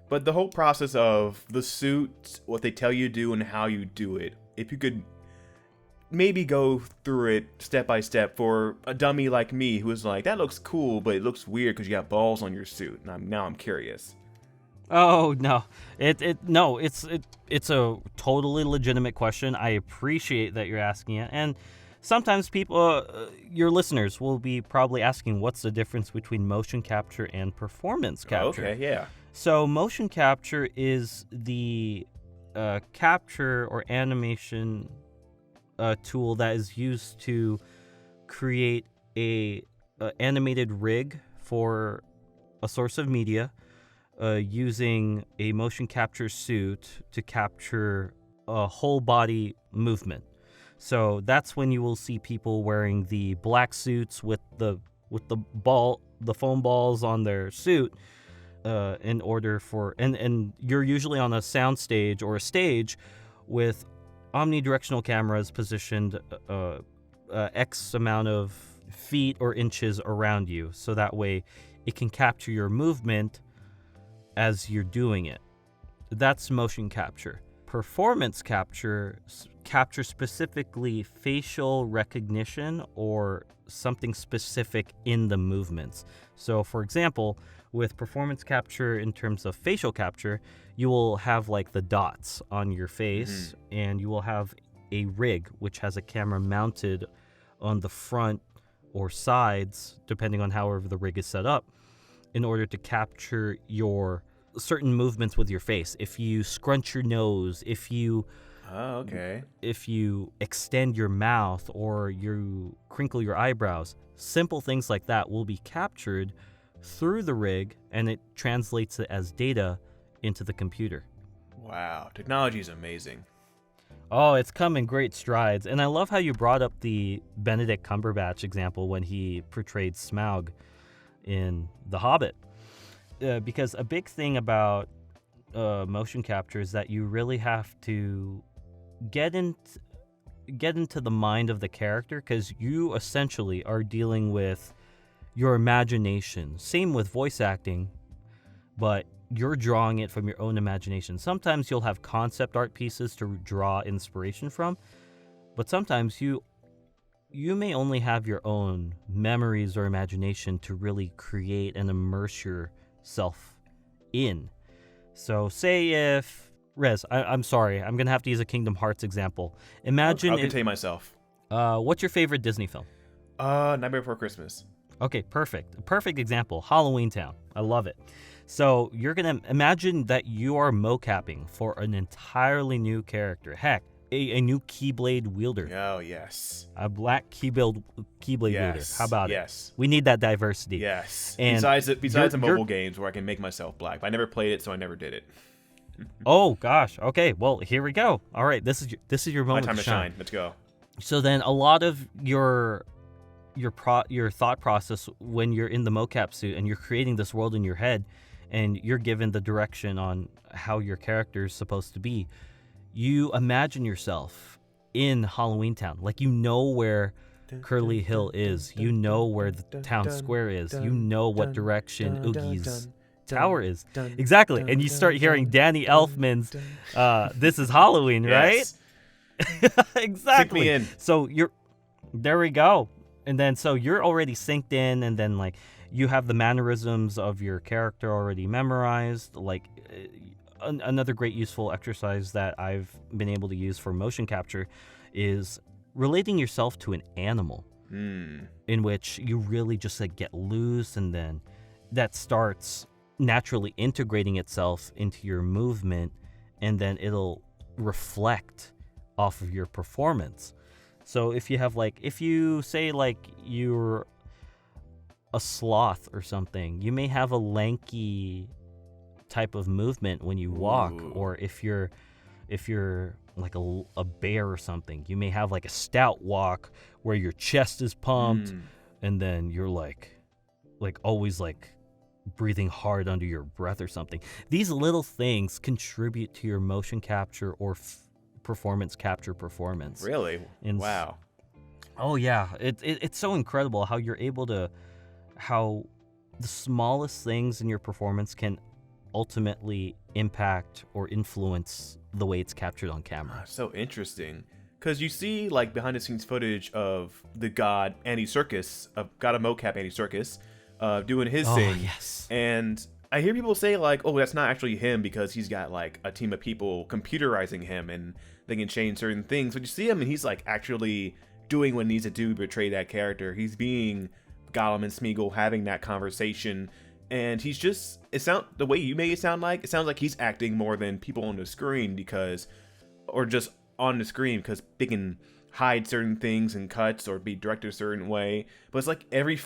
But the whole process of the suit, what they tell you to do, and how you do it, if you could maybe go through it step by step for a dummy like me who is like, that looks cool, but it looks weird because you got balls on your suit. And now I'm curious. Oh no, it's a totally legitimate question. I appreciate that you're asking it, and sometimes people, your listeners, will be probably asking, what's the difference between motion capture and performance capture? Okay, yeah. So motion capture is the capture or animation tool that is used to create a animated rig for a source of media. Using a motion capture suit to capture a whole body movement. So that's when you will see people wearing the black suits with the foam balls on their suit, in order for and you're usually on a sound stage or a stage with omnidirectional cameras positioned X amount of feet or inches around you, so that way it can capture your movement as you're doing it. That's motion capture. Performance capture captures specifically facial recognition or something specific in the movements. So for example, with performance capture in terms of facial capture, you will have like the dots on your face, and you will have a rig which has a camera mounted on the front or sides, depending on however the rig is set up, in order to capture your certain movements with your face. If you scrunch your nose, if you extend your mouth, or you crinkle your eyebrows, simple things like that will be captured through the rig, and it translates it as data into the computer. Wow, technology is amazing. Oh, it's come in great strides. And I love how you brought up the Benedict Cumberbatch example when he portrayed Smaug in The Hobbit. Because a big thing about motion capture is that you really have to get into the mind of the character, because you essentially are dealing with your imagination. Same with voice acting, but you're drawing it from your own imagination. Sometimes you'll have concept art pieces to draw inspiration from, but sometimes you may only have your own memories or imagination to really create and immerse yourself in. So say if Rez, I'm sorry, I'm gonna have to use a Kingdom Hearts example. Imagine I'll contain myself. What's your favorite Disney film? Nightmare Before Christmas. Okay, perfect. Perfect example. Halloween Town. I love it. So you're going to imagine that you are mocapping for an entirely new character. Heck, a new Keyblade wielder. Oh, yes. A black Keyblade wielder. How about it? We need that diversity. Yes. And besides the mobile games where I can make myself black. But I never played it, so I never did it. Oh, gosh. Okay, well, here we go. All right, this is your moment My time to shine. Let's go. So then a lot of your thought process when you're in the mocap suit and you're creating this world in your head, and you're given the direction on how your character is supposed to be, you imagine yourself in Halloween Town. Like, you know where Curly Hill is. You know where the town square is. You know what direction Oogie's tower is. Exactly. And you start hearing Danny Elfman's This Is Halloween, right? Exactly. Sink me in. So there we go. And then so you're already synced in, and then like you have the mannerisms of your character already memorized. Like another great useful exercise that I've been able to use for motion capture is relating yourself to an animal, in which you really just like get loose, and then that starts naturally integrating itself into your movement, and then it'll reflect off of your performance. So if you say like you're a sloth or something, you may have a lanky type of movement when you walk. Ooh. Or if you're like a bear or something, you may have like a stout walk where your chest is pumped, and then you're like always like breathing hard under your breath or something. These little things contribute to your motion capture or performance capture performance. Really? And Wow. Oh yeah, it's so incredible how you're able to, how the smallest things in your performance can ultimately impact or influence the way it's captured on camera. So interesting. Because you see, like, behind the scenes footage of the god Andy Serkis, of God of Mocap Andy Serkis, doing his Oh thing. yes. And I hear people say, like, oh, that's not actually him because he's got, like, a team of people computerizing him and they can change certain things. But you see him and he's, like, actually doing what he needs to do to portray that character. He's being Gollum and Smeagol, having that conversation. And he's just, the way you made it sounds like he's acting more than people on the screen or just on the screen because they can hide certain things and cuts or be directed a certain way. But it's like every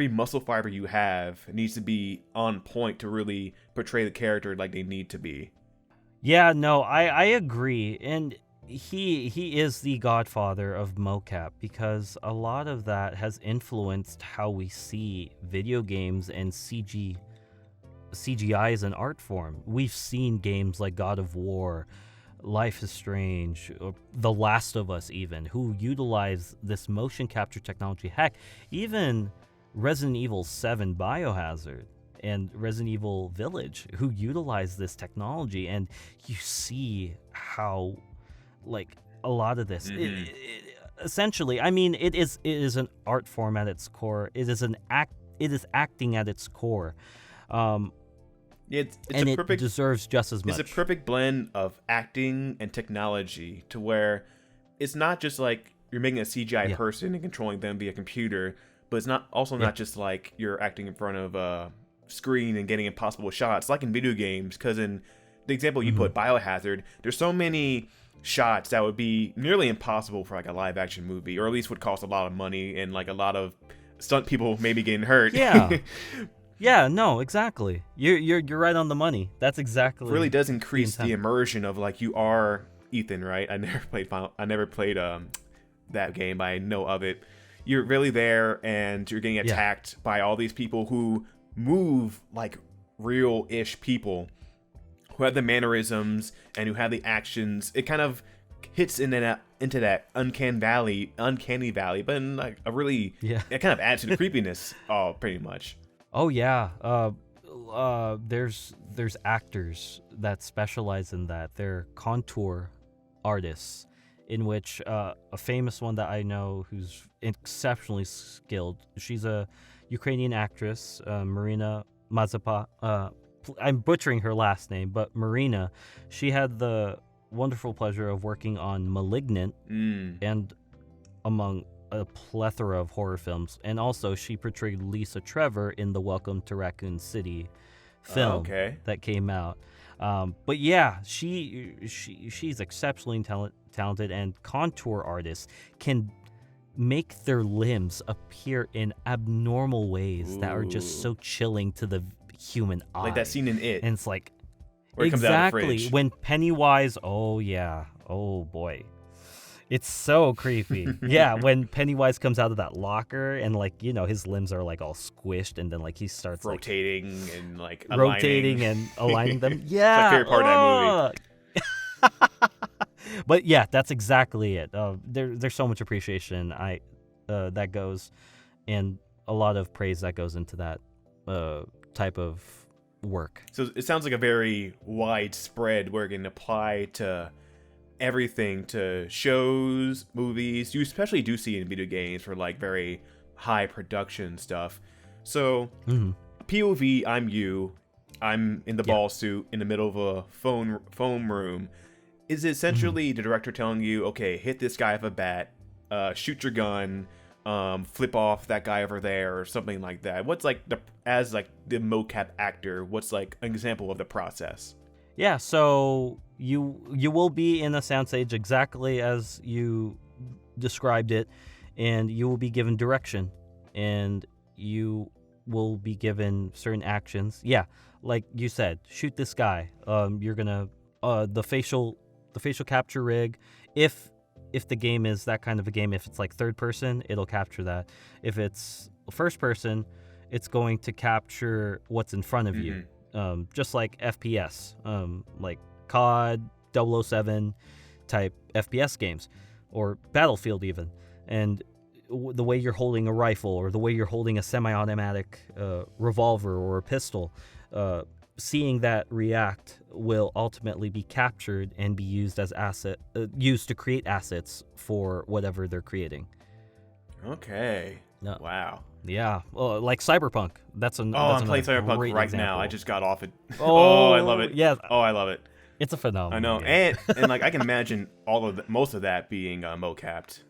muscle fiber you have needs to be on point to really portray the character like they need to be. Yeah, no, I agree. And he is the godfather of mocap because a lot of that has influenced how we see video games and CGI as an art form. We've seen games like God of War, Life is Strange, or The Last of Us even, who utilize this motion capture technology. Heck, even Resident Evil 7 Biohazard and Resident Evil Village, who utilize this technology, and you see how, like, a lot of this, essentially, I mean, it is an art form at its core. It is acting at its core. It's and a perfect, it deserves just as much. It's a perfect blend of acting and technology to where it's not just like you're making a CGI person and controlling them via computer, but it's not just like you're acting in front of a screen and getting impossible shots like in video games. Because in the example you put, Biohazard, there's so many shots that would be nearly impossible for like a live action movie, or at least would cost a lot of money and like a lot of stunt people maybe getting hurt. Yeah. Yeah, no, exactly. You're right on the money. That's exactly. It really does increase the immersion of like you are Ethan, right? I never played that game, but I know of it. You're really there, and you're getting attacked by all these people who move like real-ish people, who have the mannerisms and who have the actions. It kind of hits into that uncanny valley, but in like a really it kind of adds to the creepiness. Pretty much. Oh yeah, there's actors that specialize in that. They're contour artists, in which a famous one that I know who's exceptionally skilled. She's a Ukrainian actress, Marina Mazapa. I'm butchering her last name, but Marina. She had the wonderful pleasure of working on *Malignant* and among a plethora of horror films, and also she portrayed Lisa Trevor in the Welcome to Raccoon City film that came out. But yeah, she's exceptionally talented, and contour artists can make their limbs appear in abnormal ways that are just so chilling to the human eye. Like that scene in It. And it's like, where it comes out of the fridge. When Pennywise, oh boy. It's so creepy. Yeah, when Pennywise comes out of that locker and like, his limbs are like all squished, and then like he starts rotating and like rotating and aligning them. Yeah. It's my favorite part of that movie. But yeah, that's exactly it. There's so much appreciation that goes, and a lot of praise that goes into that type of work. So it sounds like a very widespread where it can apply to everything, to shows, movies. You especially do see in video games for like very high production stuff. So POV, I'm in the ball suit in the middle of a foam room. Is it essentially the director telling you, okay, hit this guy with a bat, shoot your gun, flip off that guy over there, or something like that? What's like as the mocap actor, what's like an example of the process? Yeah, so you will be in a soundstage exactly as you described it, and you will be given direction, and you will be given certain actions. Yeah, like you said, shoot this guy. You're gonna the facial capture rig. If the game is that kind of a game, if it's like third person, it'll capture that. If it's first person, it's going to capture what's in front of you. Just like FPS, like COD, 007, type FPS games, or Battlefield even, and the way you're holding a rifle or the way you're holding a semi-automatic revolver or a pistol, seeing that react will ultimately be captured and be used as used to create assets for whatever they're creating. Okay. Wow. Yeah. Well, like Cyberpunk. I'm playing Cyberpunk right example. now. I just got off it. Oh, I love it. Yeah. Oh, I love it. It's a phenomenon. I know. Game. And like I can imagine most of that being mocapped.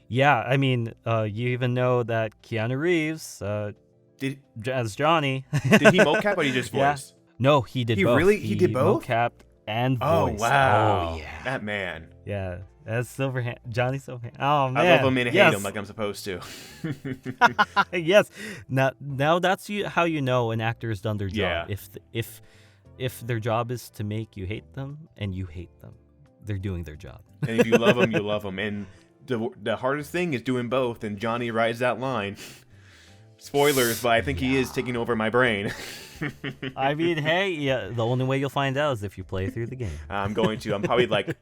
Yeah. I mean, you even know that Keanu Reeves as Johnny. Did he mocap or he just voice? Yeah. No, he did both. He did both? Mocap and voice. Oh, wow. Oh, yeah. That man. Yeah. That's Johnny Silverhand. Oh, man. I love him and hate him like I'm supposed to. Yes. Now that's how you know an actor has done their job. Yeah. If their job is to make you hate them and you hate them, they're doing their job. And if you love them, you love them. And the hardest thing is doing both, and Johnny rides that line. Spoilers, but I think he is taking over my brain. I mean, hey, yeah, the only way you'll find out is if you play through the game. I'm going to. I'm probably like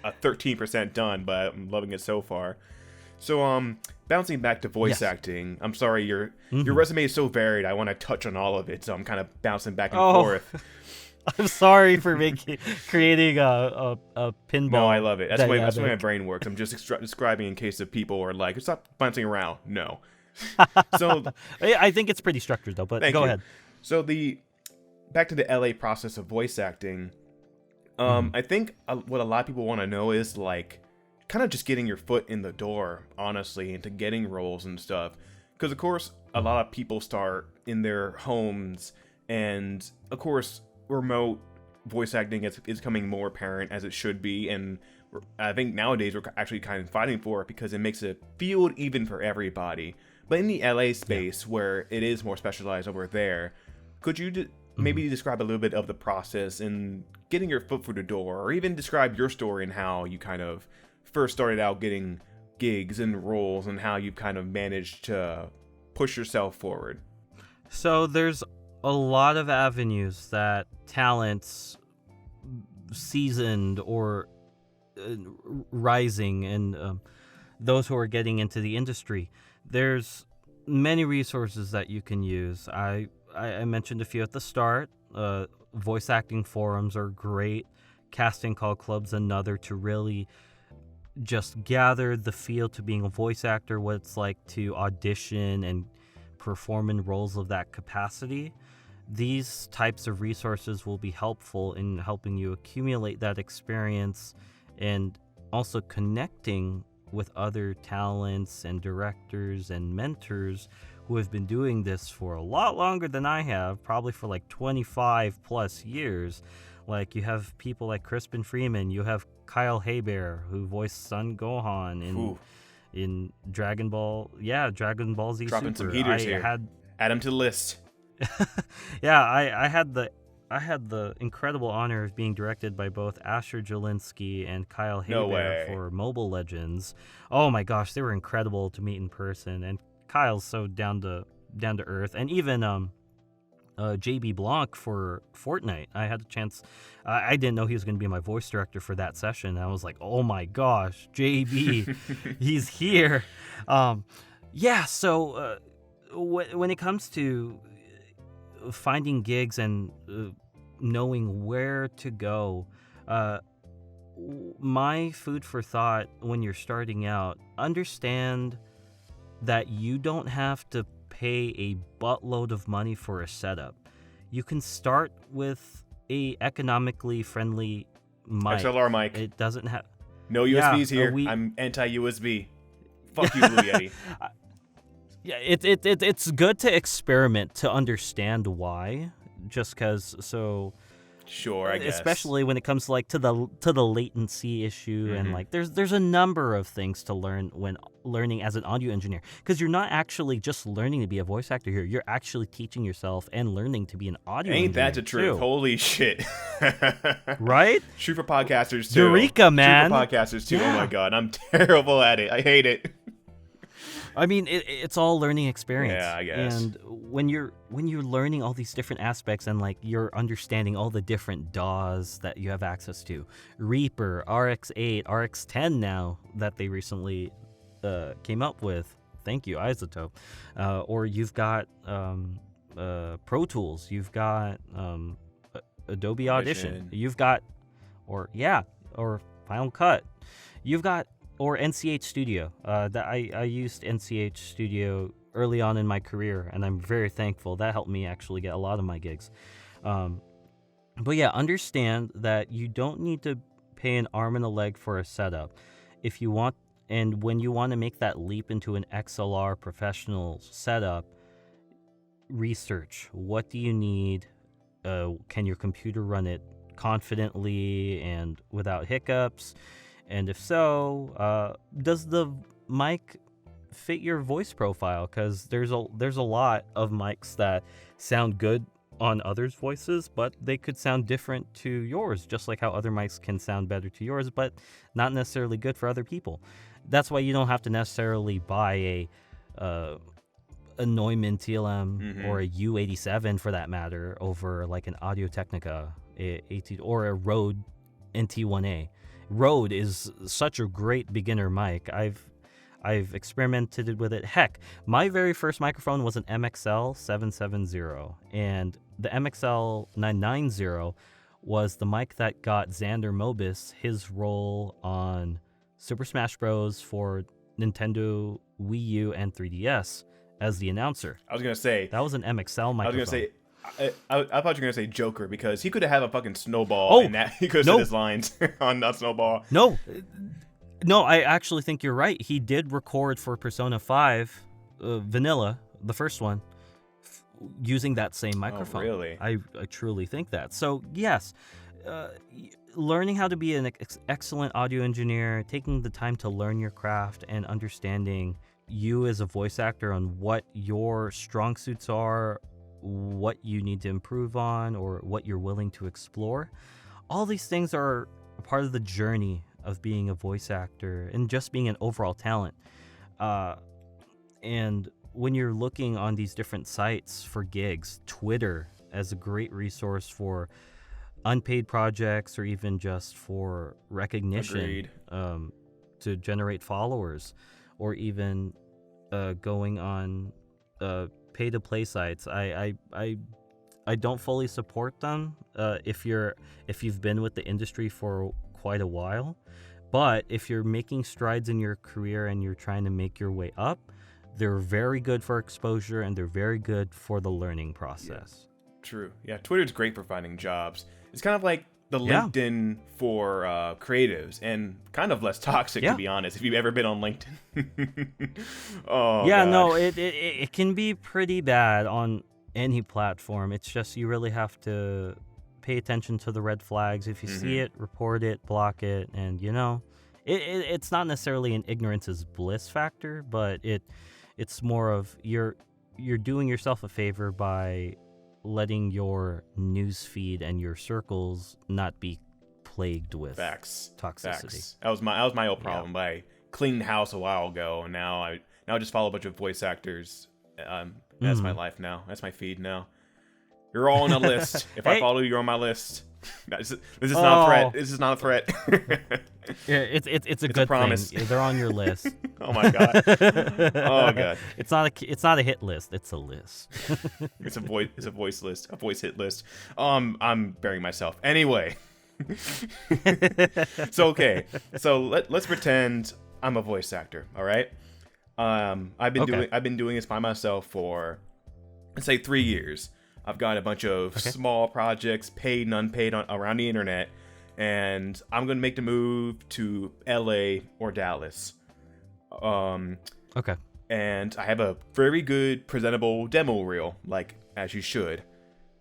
a 13% done, but I'm loving it so far. So, bouncing back to voice acting, I'm sorry, your resume is so varied. I want to touch on all of it, so I'm kind of bouncing back and forth. I'm sorry for creating a pinball. No, I love it. That's the way my dynamic. brain works. I'm just describing in case of people are like, stop bouncing around. No. So I think it's pretty structured though, but go ahead. So back to the LA process of voice acting. I think what a lot of people want to know is like kind of just getting your foot in the door, honestly, into getting roles and stuff. Because of course, a lot of people start in their homes, and of course, remote voice acting is becoming more apparent as it should be, and I think nowadays we're actually kind of fighting for it because it makes a field even for everybody. But in the LA space, where it is more specialized over there, could you maybe describe a little bit of the process in getting your foot through the door, or even describe your story and how you kind of first started out getting gigs and roles, and how you kind of managed to push yourself forward? So there's a lot of avenues that talents, seasoned or rising, and those who are getting into the industry, there's many resources that you can use. I mentioned a few at the start. Voice acting forums are great. Casting call clubs, another, to really just gather the feel to being a voice actor, what it's like to audition and perform in roles of that capacity. These types of resources will be helpful in helping you accumulate that experience, and also connecting with other talents and directors and mentors who have been doing this for a lot longer than I have, probably for like 25 plus years. Like, you have people like Crispin Freeman, you have Kyle Hebert, who voiced Son Gohan in Dragon Ball Z Dropping Super. some heaters here. Add them to the list. Yeah, I had the incredible honor of being directed by both Asher Jelinski and Kyle Hebert for Mobile Legends. Oh my gosh, they were incredible to meet in person, and Kyle's so down to earth. And even JB Blanc for Fortnite. I had a chance. I didn't know he was going to be my voice director for that session. I was like, oh my gosh, JB, he's here. So when it comes to finding gigs and knowing where to go, my food for thought when you're starting out, understand that you don't have to pay a buttload of money for a setup. You can start with a economically friendly mic. XLR mic. It doesn't have no USBs here. I'm anti-USB. Fuck you, Blue Yeti. Yeah, it's good to experiment to understand why. Just because, so sure, I guess. Especially when it comes to the latency issue, and like there's a number of things to learn when learning as an audio engineer, because you're not actually just learning to be a voice actor here. You're actually teaching yourself and learning to be an audio engineer. Ain't that the truth? Too. Holy shit. Right? True for podcasters too. Eureka, man. True for podcasters too. Yeah. Oh my god, I'm terrible at it. I hate it. I mean, it's all learning experience. Yeah, I guess. And when you're learning all these different aspects and like you're understanding all the different DAWs that you have access to, Reaper, RX8, RX10 now that they recently came up with. Thank you, Isotope. Or you've got Pro Tools, you've got Adobe Audition, you've got or Final Cut, you've got or NCH Studio. That I used NCH Studio early on in my career, and I'm very thankful. That helped me actually get a lot of my gigs. But yeah, understand that you don't need to pay an arm and a leg for a setup. If you want, and when you want to make that leap into an XLR professional setup, research. What do you need? Can your computer run it confidently and without hiccups? And if so, does the mic fit your voice profile? Because there's a lot of mics that sound good on others' voices, but they could sound different to yours, just like how other mics can sound better to yours, but not necessarily good for other people. That's why you don't have to necessarily buy a Neumann TLM or a U87 for that matter over like an Audio-Technica AT or a Rode NT1A. Rode is such a great beginner mic. I've experimented with it. Heck, my very first microphone was an MXL 770, and the MXL 990 was the mic that got Xander Mobus his role on Super Smash Bros. For Nintendo Wii U and 3DS as the announcer. I was gonna say that was an MXL microphone. I was gonna say. I thought you were gonna say Joker because he could have had a fucking snowball and that he could have said his lines on that snowball. No, I actually think you're right. He did record for Persona 5 Vanilla, the first one, using that same microphone. Oh, really? I truly think that. So yes, learning how to be an excellent audio engineer, taking the time to learn your craft, and understanding you as a voice actor on what your strong suits are, what you need to improve on, or what you're willing to explore. All these things are a part of the journey of being a voice actor and just being an overall talent. And when you're looking on these different sites for gigs, Twitter as a great resource for unpaid projects or even just for recognition, to generate followers, or even going on pay-to-play sites. I don't fully support them if you've been with the industry for quite a while, but if you're making strides in your career and you're trying to make your way up, they're very good for exposure and they're very good for the learning process. Yeah, true. Yeah, Twitter's great for finding jobs. It's kind of like the LinkedIn for creatives, and kind of less toxic, to be honest, if you've ever been on LinkedIn. Oh, yeah, God. No, it can be pretty bad on any platform. It's just you really have to pay attention to the red flags. If you see it, report it, block it, and it's not necessarily an ignorance is bliss factor, but it's more of you're doing yourself a favor by letting your news feed and your circles not be plagued with toxicity. Facts. That was my old problem. I cleaned the house a while ago, and now I just follow a bunch of voice actors. That's my life now. That's my feed now. You're all on a list. If I follow you, you're on my list. This is not a threat. This is not a threat. Yeah, it's a good promise. thing. They're on your list. Oh my God. Oh God. It's not a hit list. It's a list. It's a voice list. A voice hit list. I'm burying myself. Anyway. So let's pretend I'm a voice actor. All right. I've been doing this by myself for, let's say, 3 years. I've got a bunch of small projects, paid and unpaid, around the internet, and I'm gonna make the move to LA or Dallas. And I have a very good presentable demo reel, like as you should.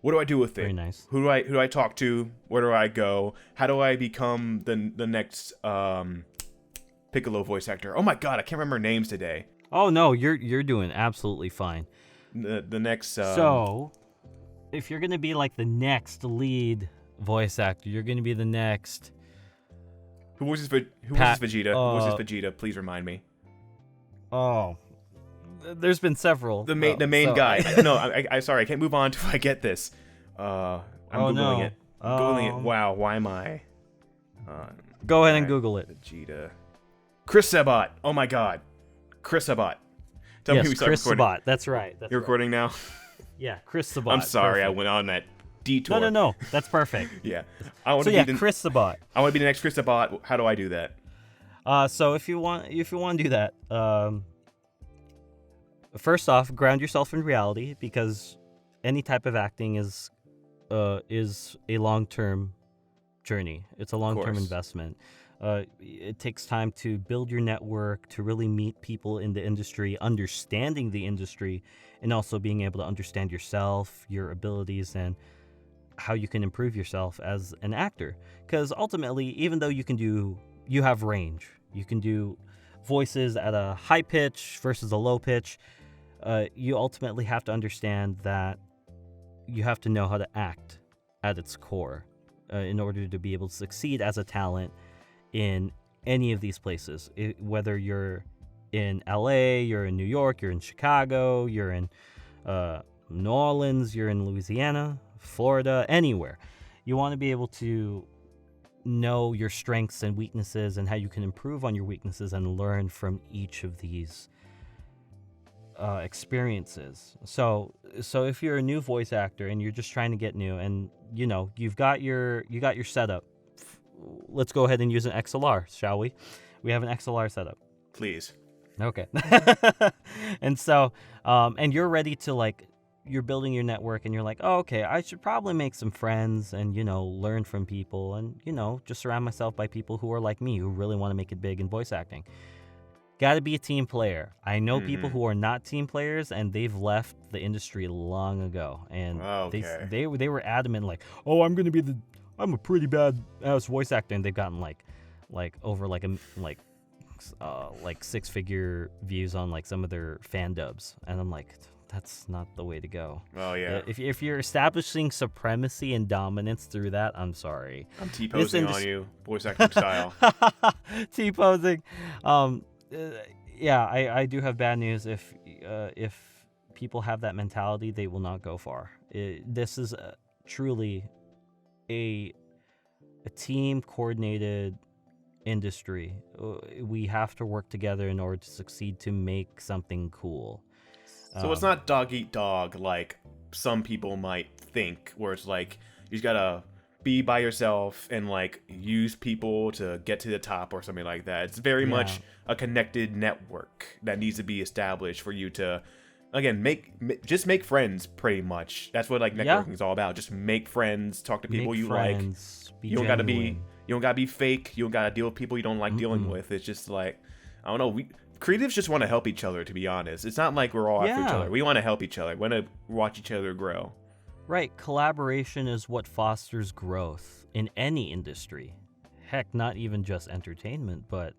What do I do with it? Very nice. Who do I talk to? Where do I go? How do I become the next Piccolo voice actor? Oh my God, I can't remember names today. Oh no, you're doing absolutely fine. The next. So, if you're gonna be like the next lead voice actor, you're gonna be the next. Who voices Vegeta? Who voices Vegeta? Please remind me. Oh, There's been several. The main guy. No, I sorry, I can't move on until I get this. I'm googling it. Googling it. Wow, why am I? Go ahead and Google it. Vegeta. Chris Sabat. Oh my God, Chris Sabat. Tell me who started Chris recording. Sabat. That's right. You're recording now. Yeah, Chris Sabat. I'm sorry, perfect. I went on that detour. No. That's perfect. Yeah, I want to be Chris Sabat. I want to be the next Chris Sabat. How do I do that? So if you want to do that, first off, ground yourself in reality, because any type of acting is a long-term journey. It's a long-term investment. It takes time to build your network, to really meet people in the industry, understanding the industry, and also being able to understand yourself, your abilities, and how you can improve yourself as an actor. Because ultimately, even though you have range, you can do voices at a high pitch versus a low pitch, you ultimately have to understand that you have to know how to act at its core in order to be able to succeed as a talent in any of these places. Whether you're in LA, you're in New York, you're in Chicago, you're in New Orleans, you're in Louisiana, Florida, anywhere. You want to be able to know your strengths and weaknesses and how you can improve on your weaknesses and learn from each of these experiences. So if you're a new voice actor and you're just trying to get new, and you've got your setup, let's go ahead and use an XLR, shall we? We have an XLR setup. Please. Okay. And so and you're ready to you're building your network, and you're like, oh, okay, I should probably make some friends and learn from people, and just surround myself by people who are like me, who really want to make it big in voice acting. Got to be a team player. I know people who are not team players, and they've left the industry long ago, and they were adamant, like, oh, I'm a pretty bad ass voice actor, and they've gotten over six-figure views on some of their fan dubs, and I'm like, that's not the way to go. Oh yeah. If you're establishing supremacy and dominance through that, I'm sorry. I'm T-posing on you, voice acting style. T-posing. Yeah, I do have bad news. If people have that mentality, they will not go far. This is truly a team coordinated industry. We have to work together in order to succeed, to make something cool. So it's not dog eat dog like some people might think, where it's like you just gotta be by yourself and use people to get to the top or something like that. It's very much a connected network that needs to be established for you to, again, just make friends. Pretty much, that's what networking is all about. Just make friends, talk to people you like. You don't gotta be fake. You don't gotta deal with people you don't like dealing with. It's just I don't know. Creatives just want to help each other, to be honest. It's not like we're all after each other. We want to help each other. We want to watch each other grow. Right. Collaboration is what fosters growth in any industry. Heck, not even just entertainment, but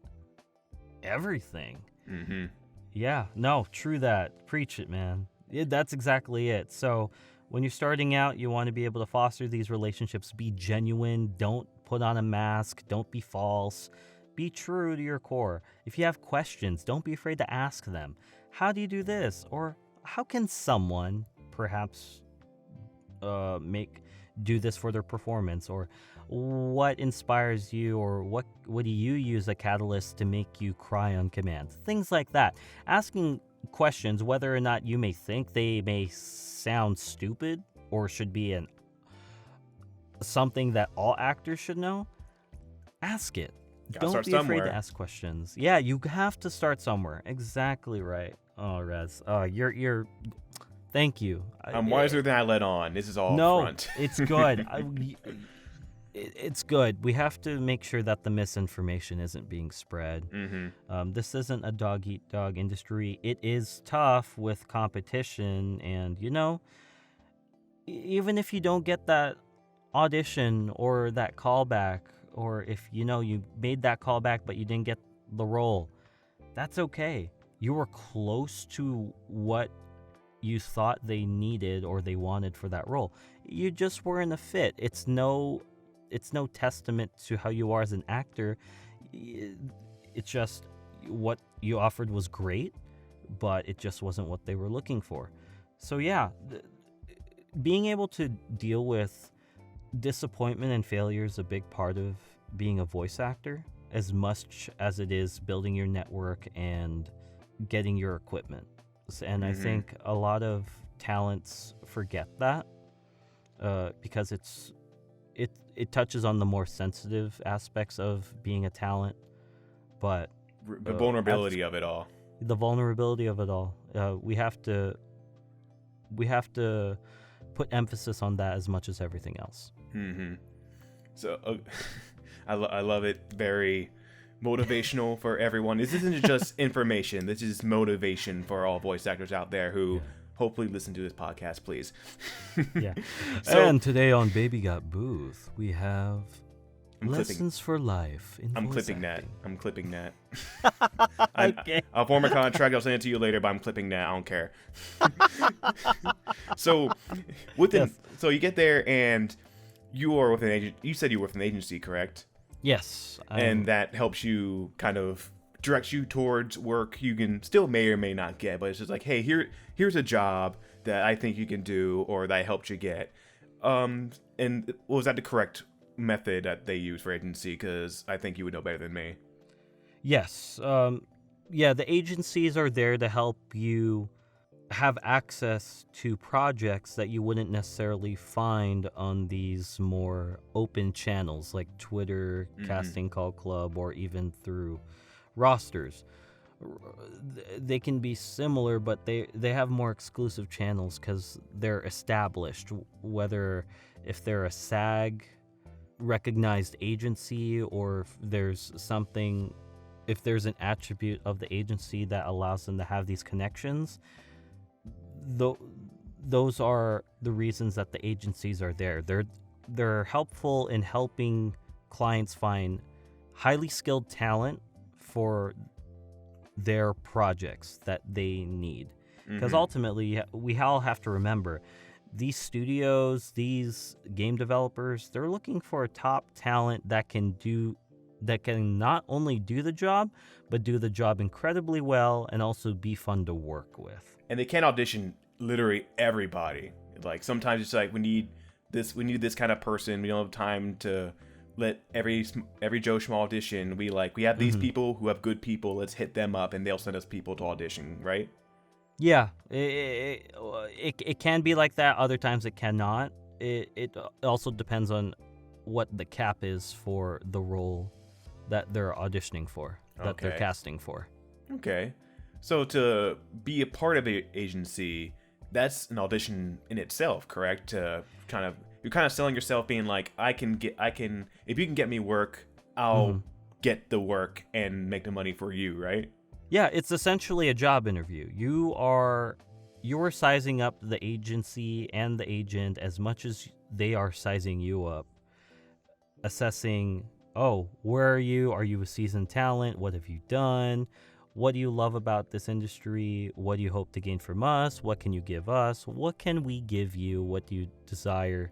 everything. Mm-hmm. Yeah. No, true that. Preach it, man. That's exactly it. So when you're starting out, you want to be able to foster these relationships. Be genuine. Don't put on a mask. Don't be false. Be true to your core. If you have questions, don't be afraid to ask them. How do you do this? Or how can someone perhaps do this for their performance? Or what inspires you? Or what do you use a catalyst to make you cry on command? Things like that. Asking questions, whether or not you may think they may sound stupid or should be something that all actors should know, ask it. Don't be afraid to ask questions. Yeah, you have to start somewhere. Exactly right. Oh, Rez. You're. Thank you. I'm wiser than I let on. This is all front. It's good. It's good. We have to make sure that the misinformation isn't being spread. Mm-hmm. This isn't a dog-eat-dog industry. It is tough with competition, and even if you don't get that audition or that callback, or if you made that callback but you didn't get the role, that's okay. You were close to what you thought they needed or they wanted for that role. You just weren't a fit. It's no testament to how you are as an actor. It's just what you offered was great, but it just wasn't what they were looking for. So yeah, being able to deal with disappointment and failure is a big part of being a voice actor, as much as it is building your network and getting your equipment. And I think a lot of talents forget that because it touches on the more sensitive aspects of being a talent, but The vulnerability of it all. the vulnerability of it all, we have to put emphasis on that as much as everything else. So I love it. Very motivational for everyone. This isn't just information. This is motivation for all voice actors out there who hopefully listen to this podcast, please. Yeah. So, And today on Baby Got Booth, we have I'm lessons for life in I'm voice clipping that. acting. I'm clipping that. Okay. I'll form a contract. I'll send it to you later, but I'm clipping that. I don't care. So, so you get there and you are with an agent. You said you were with an agency, correct? Yes. And that helps you kind of directs you towards work you can still may or may not get, but it's just like, hey, here's a job that I think you can do or that I helped you get. And was that the correct method that they use for agency? Because I think you would know better than me. Yes. Yeah, the agencies are there to help you have access to projects that you wouldn't necessarily find on these more open channels like Twitter, Casting Call Club, or even through rosters. They can be similar, but they have more exclusive channels because they're established, whether if they're a SAG recognized agency or if there's an attribute of the agency that allows them to have these connections. Those are the reasons that the agencies are there. They're helpful in helping clients find highly skilled talent for their projects that they need. Because ultimately, we all have to remember, these studios, these game developers, they're looking for a top talent that can not only do the job, but do the job incredibly well and also be fun to work with. And they can't audition literally everybody. Like sometimes it's like we need this kind of person. We don't have time to let every Joe Schmo audition. We have these people who have good people. Let's hit them up, and they'll send us people to audition, right? Yeah, it can be like that. Other times it cannot. It also depends on what the cap is for the role that they're auditioning for, that they're casting for. Okay. So to be a part of an agency, that's an audition in itself, correct? You're kind of selling yourself, being like, if you can get me work, I'll get the work and make the money for you, right? Yeah, it's essentially a job interview. You're sizing up the agency and the agent as much as they are sizing you up, assessing, where are you? Are you a seasoned talent? What have you done? What do you love about this industry? What do you hope to gain from us? What can you give us? What can we give you? What do you desire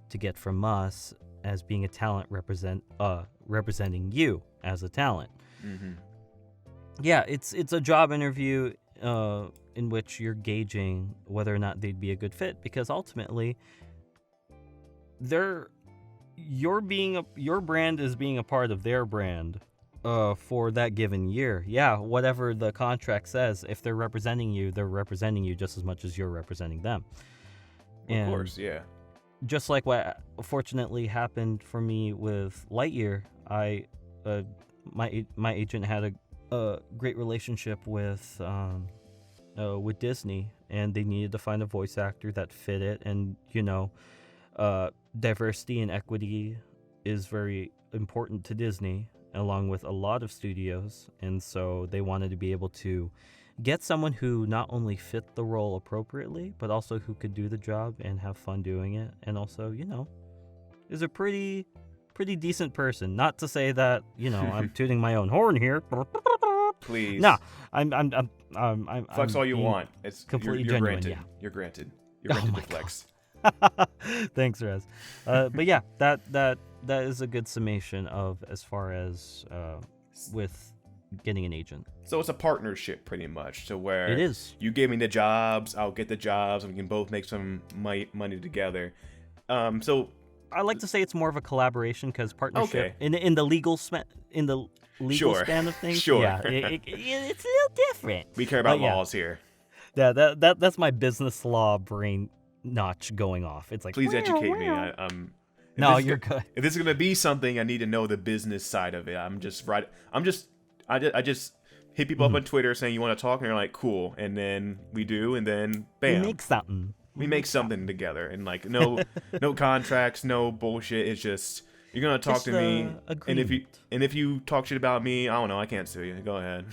to get from us as being a talent representing you as a talent? Yeah, it's a job interview in which you're gauging whether or not they'd be a good fit, because ultimately your brand is being a part of their brand for that given year. Yeah, whatever the contract says, if they're representing you just as much as you're representing them. Of course, yeah. Just like what fortunately happened for me with Lightyear, my agent had a great relationship with Disney, and they needed to find a voice actor that fit it. And diversity and equity is very important to Disney, along with a lot of studios, and so they wanted to be able to get someone who not only fit the role appropriately, but also who could do the job and have fun doing it, and also, is a pretty decent person. Not to say that, I'm tooting my own horn here. Please. No, I'm flex all you want. It's completely you're genuine. granted. Yeah. You're granted. You're granted to flex. Thanks, Rez. But yeah, that is a good summation of as far as with getting an agent. So it's a partnership pretty much. So where It is. you give me the jobs, I'll get the jobs, and we can both make some money together. So I like to say it's more of a collaboration because partnership Okay. in the legal span Sure. span of things. Sure. Yeah, it's a little different. we care about But yeah. laws here. Yeah, that's my business law brain notch going off. It's like, Please "Wow, educate me. wow." If No, this is you're go- good. If this is gonna be something, I need to know the business side of it. I just hit people up on Twitter saying you want to talk, and they're like, cool, and then we do, and then We bam, make something. we make something together, and like no contracts, no bullshit. It's just you're gonna talk Just to me, agreement. and if you talk shit about me, I don't know, I can't sue you. Go ahead.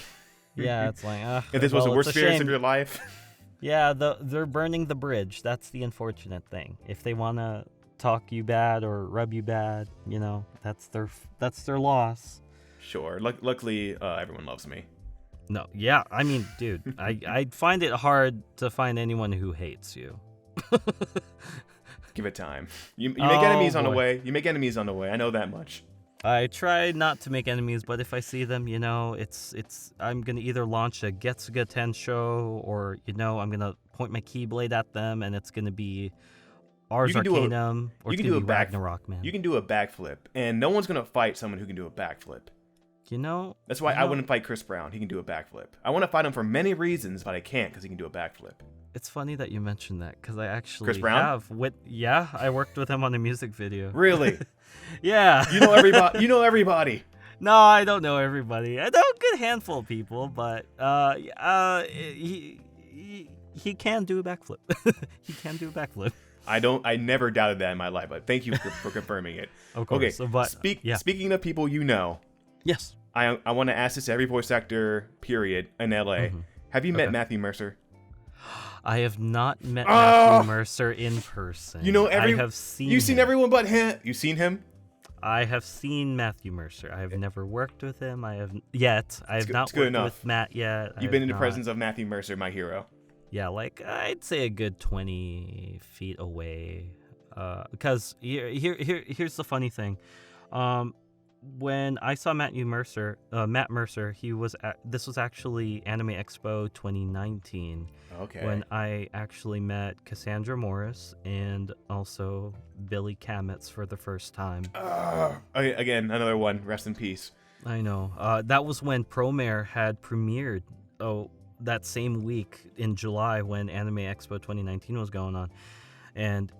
Yeah, it's like, If this was the well, worst it's a experience shame. of your life, Yeah, they're burning the bridge. That's the unfortunate thing. If they want to talk you bad or rub you bad, that's their loss. sure. Luckily, everyone loves me. No, yeah, I mean, dude, I find it hard to find anyone who hates you. Give it time. You make enemies on the boy. way. You make enemies on the way. I know that much. I try not to make enemies, but if I see them, it's I'm gonna either launch a Getsuga Tensho or I'm gonna point my Keyblade at them, and it's gonna be Ars You can do a- Arcanum or you it's can gonna do be a back- Ragnarok, man. You can do a backflip, and no one's gonna fight someone who can do a backflip. That's why I wouldn't fight Chris Brown. He can do a backflip. I want to fight him for many reasons, but I can't because he can do a backflip. It's funny that you mentioned that because I actually Chris Brown? I worked with him on a music video. Really? Yeah. You know everybody. You know everybody. No, I don't know everybody. I know a good handful of people, but he can do a backflip. He can do a backflip. I never doubted that in my life, but thank you for confirming it. Of course. Okay. So, but Speaking of people you know, yes, I want to ask this to every voice actor, period, in LA. Have you met Okay. Matthew Mercer? I have not met Matthew Mercer in person. You know I have seen. You've seen him. everyone but him. You seen him? I have seen Matthew Mercer. I have never worked with him. I have not good worked enough. with Matt yet. You've been in the presence of Matthew Mercer, my hero. Yeah, like I'd say a good 20 feet away. Because here's the funny thing. When I saw Matt Mercer, this was actually Anime Expo 2019. Okay. When I actually met Cassandra Morris and also Billy Kametz for the first time. Okay, again, another one. Rest in peace. I know. That was when Promare had premiered. Oh, that same week in July when Anime Expo 2019 was going on, and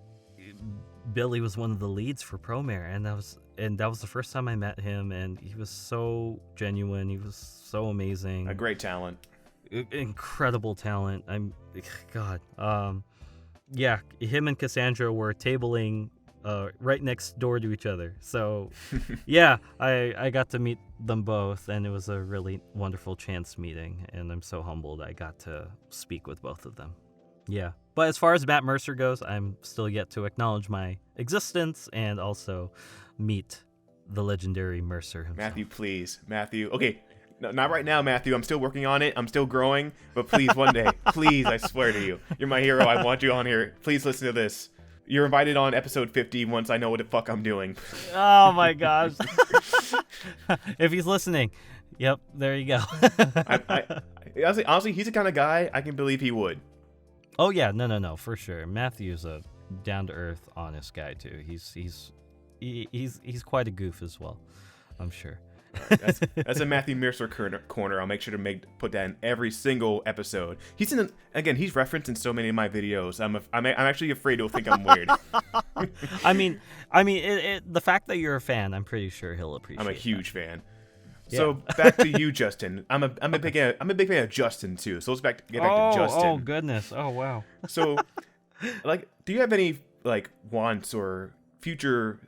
Billy was one of the leads for Promare, and that was the first time I met him, and he was so genuine. He was so amazing. A great talent. Incredible talent. God. Yeah, him and Cassandra were tabling right next door to each other. So, yeah, I got to meet them both, and it was a really wonderful chance meeting, and I'm so humbled I got to speak with both of them. Yeah. But as far as Matt Mercer goes, I'm still yet to acknowledge my existence and also meet the legendary Mercer himself. Matthew, please. Matthew. Okay, no, not right now, Matthew. I'm still working on it. I'm still growing. But please, one day. Please, I swear to you. You're my hero. I want you on here. Please listen to this. You're invited on episode 50 once I know what the fuck I'm doing. Oh my gosh. If he's listening, yep, there you go. Honestly, he's the kind of guy I can believe he would. Oh yeah, no, for sure. Matthew's a down-to-earth, honest guy too. He's quite a goof as well, I'm sure. Right, that's a Matthew Mercer corner. I'll make sure to put that in every single episode. He's referenced in so many of my videos. I'm actually afraid he'll think I'm weird. I mean, the fact that you're a fan, I'm pretty sure he'll appreciate. I'm a huge fan. Yeah. So back to you, Justin. I'm a big fan of Justin too. So let's get back to Justin. Oh goodness. Oh wow. So, do you have any wants or future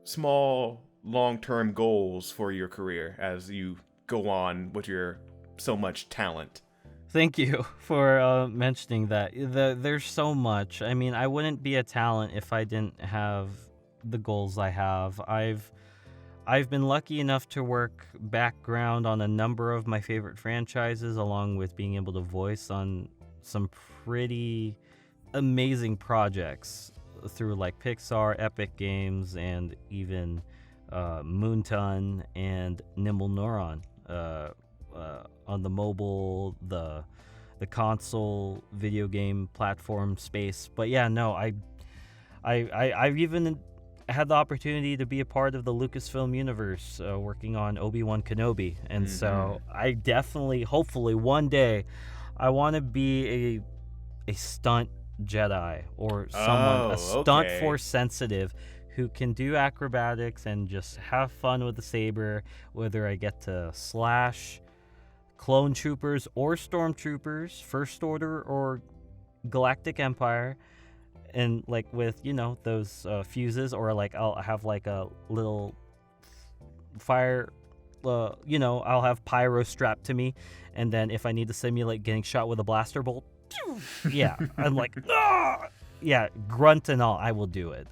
small long-term goals for your career as you go on with your so much talent? Thank you for mentioning that. There's so much. I mean, I wouldn't be a talent if I didn't have the goals I have. I've been lucky enough to work background on a number of my favorite franchises, along with being able to voice on some pretty amazing projects through Pixar, Epic Games, and even Moonton and Nimble Neuron. on the mobile, the console video game platform space. But yeah, no, I've even had the opportunity to be a part of the Lucasfilm universe, working on Obi-Wan Kenobi, and so I definitely, hopefully, one day, I want to be a stunt Jedi or someone, a stunt force sensitive who can do acrobatics and just have fun with the saber, whether I get to slash clone troopers or stormtroopers, First Order or Galactic Empire, and like with those fuses, or like I'll have like a little fire, I'll have pyro strapped to me, and then if I need to simulate getting shot with a blaster bolt, yeah, I'm like, ah! Yeah, grunt and all, I will do it.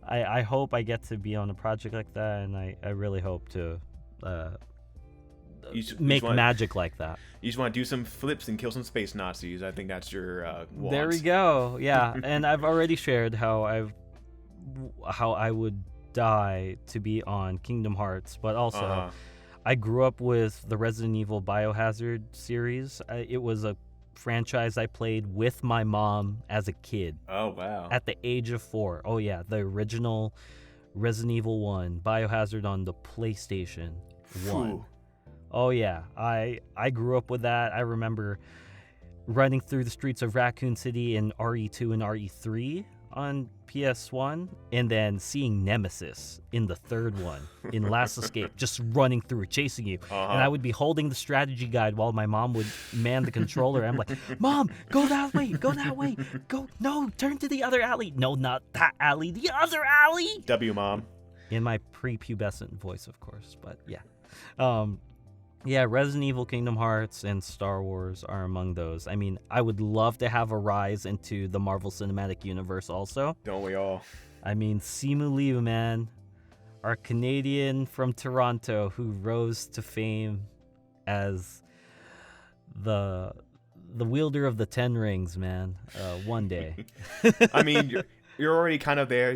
I hope I get to be on a project like that, and I really hope to make magic like that. You just want to do some flips and kill some space Nazis. I think that's your want. There we go. Yeah, and I've already shared how I would die to be on Kingdom Hearts, but also I grew up with the Resident Evil Biohazard series. It was a franchise I played with my mom as a kid. Oh, wow. At the age of 4. Oh, yeah. The original Resident Evil 1, Biohazard on the PlayStation 1. Ooh. Oh, yeah. I grew up with that. I remember running through the streets of Raccoon City in RE2 and RE3 on PS1, and then seeing Nemesis in the third one in Last Escape, just running through, chasing you. And I would be holding the strategy guide while my mom would man the controller. I'm like, Mom, go that way, go, no, turn to the other alley. No, not that alley, the other alley. W, Mom. In my prepubescent voice, of course, but yeah. Yeah, Resident Evil, Kingdom Hearts, and Star Wars are among those. I mean, I would love to have a rise into the Marvel Cinematic Universe also. Don't we all? I mean, Simu Liu, man, our Canadian from Toronto who rose to fame as the wielder of the 10 rings, man, one day. I mean, you're already kind of there.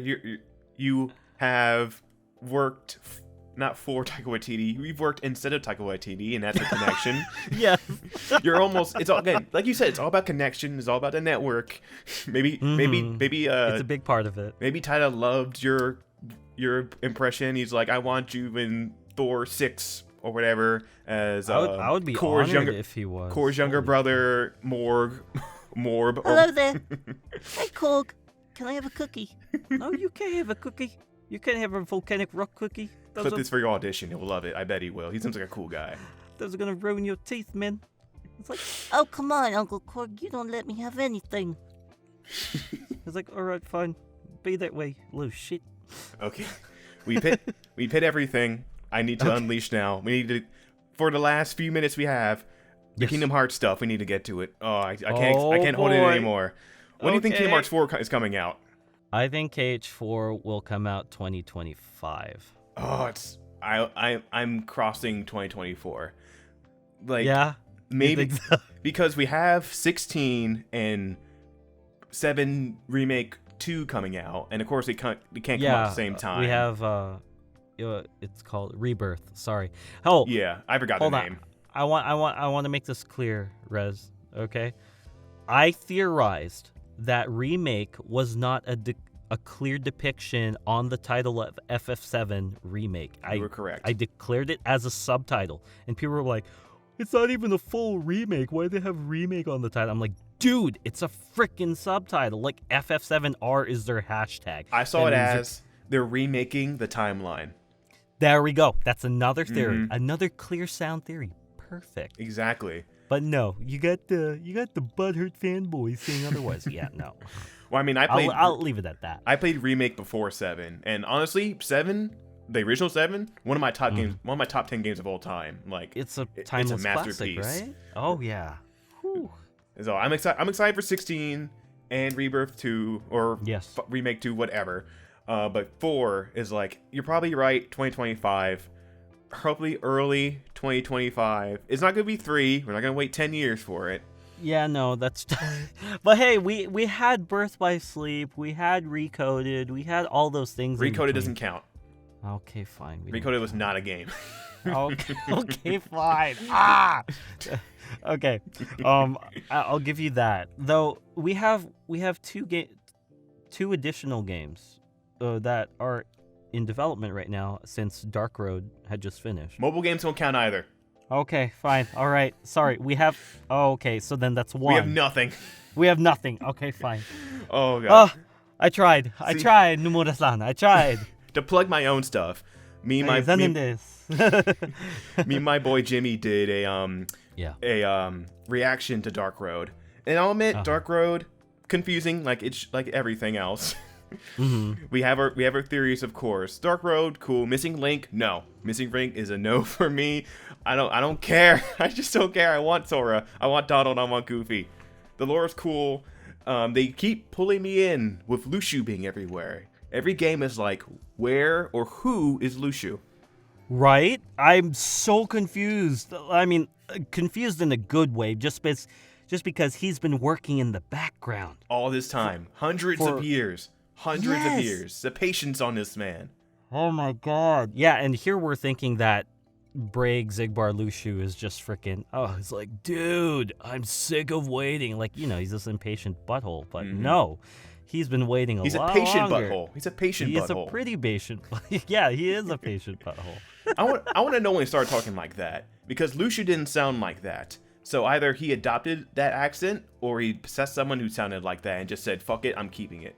You have worked... not for Taika Waititi. We've worked instead of Taika Waititi, and that's a connection. Yeah. You're almost, it's all, again, like you said, it's all about connection. It's all about the network. Maybe, it's a big part of it. Maybe Taika loved your impression. He's like, I want you in Thor 6 or whatever as I would be Korg's honored if he was. Korg's younger brother, Morb. Hello there. Hey, Korg. Can I have a cookie? No, you can't have a cookie. You can't have a volcanic rock cookie. Clip this for your audition. He'll love it. I bet he will. He seems like a cool guy. Those are gonna ruin your teeth, man. It's like, oh, come on, Uncle Korg. You don't let me have anything. It's like, all right, fine. Be that way, little shit. Okay. We've hit everything. I need to unleash now. We need to, for the last few minutes we have, the Kingdom Hearts stuff. We need to get to it. I can't hold it anymore. When do you think Kingdom Hearts 4 is coming out? I think KH4 will come out 2025. Oh, I'm crossing 2024. Like, yeah, maybe so? Because we have 16 and 7 Remake 2 coming out, and of course they can't come out at the same time. We have it's called Rebirth. Sorry. Oh yeah, I forgot the name. I want to make this clear, Rez. Okay, I theorized that Remake was not a clear depiction on the title of FF7 Remake. You were correct. I declared it as a subtitle, and people were like, it's not even a full remake. Why do they have remake on the title? I'm like, dude, it's a freaking subtitle. Like, FF7R is their hashtag. I saw it as they're remaking the timeline. There we go. That's another theory. Another clear sound theory. Perfect. Exactly. But no, you got the butthurt fanboys saying otherwise. Yeah, no. Well, I mean, I'll leave it at that. I played Remake before 7, and honestly, 7, the original 7, one of my top games, one of my top 10 games of all time. Like, it's a timeless classic, right? Oh yeah. Whew. So I'm excited for 16 and Rebirth 2 or Remake 2, whatever. But 4 is like, you're probably right, 2025. Probably early 2025. It's not gonna be 3. We're not gonna wait 10 years for it. Yeah, no, that's. But hey, we had Birth by Sleep, we had Recoded, we had all those things. Recoded doesn't count. Okay, fine. Recoded was not a game. Okay, fine. Okay. I'll give you that. Though we have two additional games that are in development right now since Dark Road had just finished. Mobile games don't count either. Okay, fine. All right. Sorry. We have. Oh, okay. So then that's one. We have nothing. We have nothing. Okay, fine. Oh god. I tried. I tried, Nomura-san. I tried. To plug my own stuff, me and my boy Jimmy did a reaction to Dark Road, and I'll admit Dark Road confusing like it's like everything else. Mm-hmm. We have our theories, of course. Dark Road, cool. Missing Link, no. Missing Link is a no for me. I don't care. I just don't care. I want Sora. I want Donald. I want Goofy. The lore is cool. They keep pulling me in with Lushu being everywhere. Every game is like, where or who is Lushu? Right? I'm so confused. I mean, confused in a good way, just because he's been working in the background. All this time. Hundreds of years. Hundreds of years. The patience on this man. Oh my god. Yeah, and here we're thinking that Braig, Zigbar, Lushu is just freaking, it's like, dude, I'm sick of waiting. Like, he's this impatient butthole. But no, he's been waiting a lot longer. He's a patient butthole. He's a patient butthole. He is a pretty patient. Yeah, he is a patient butthole. I want to know when he started talking like that. Because Lushu didn't sound like that. So either he adopted that accent, or he possessed someone who sounded like that and just said, fuck it, I'm keeping it.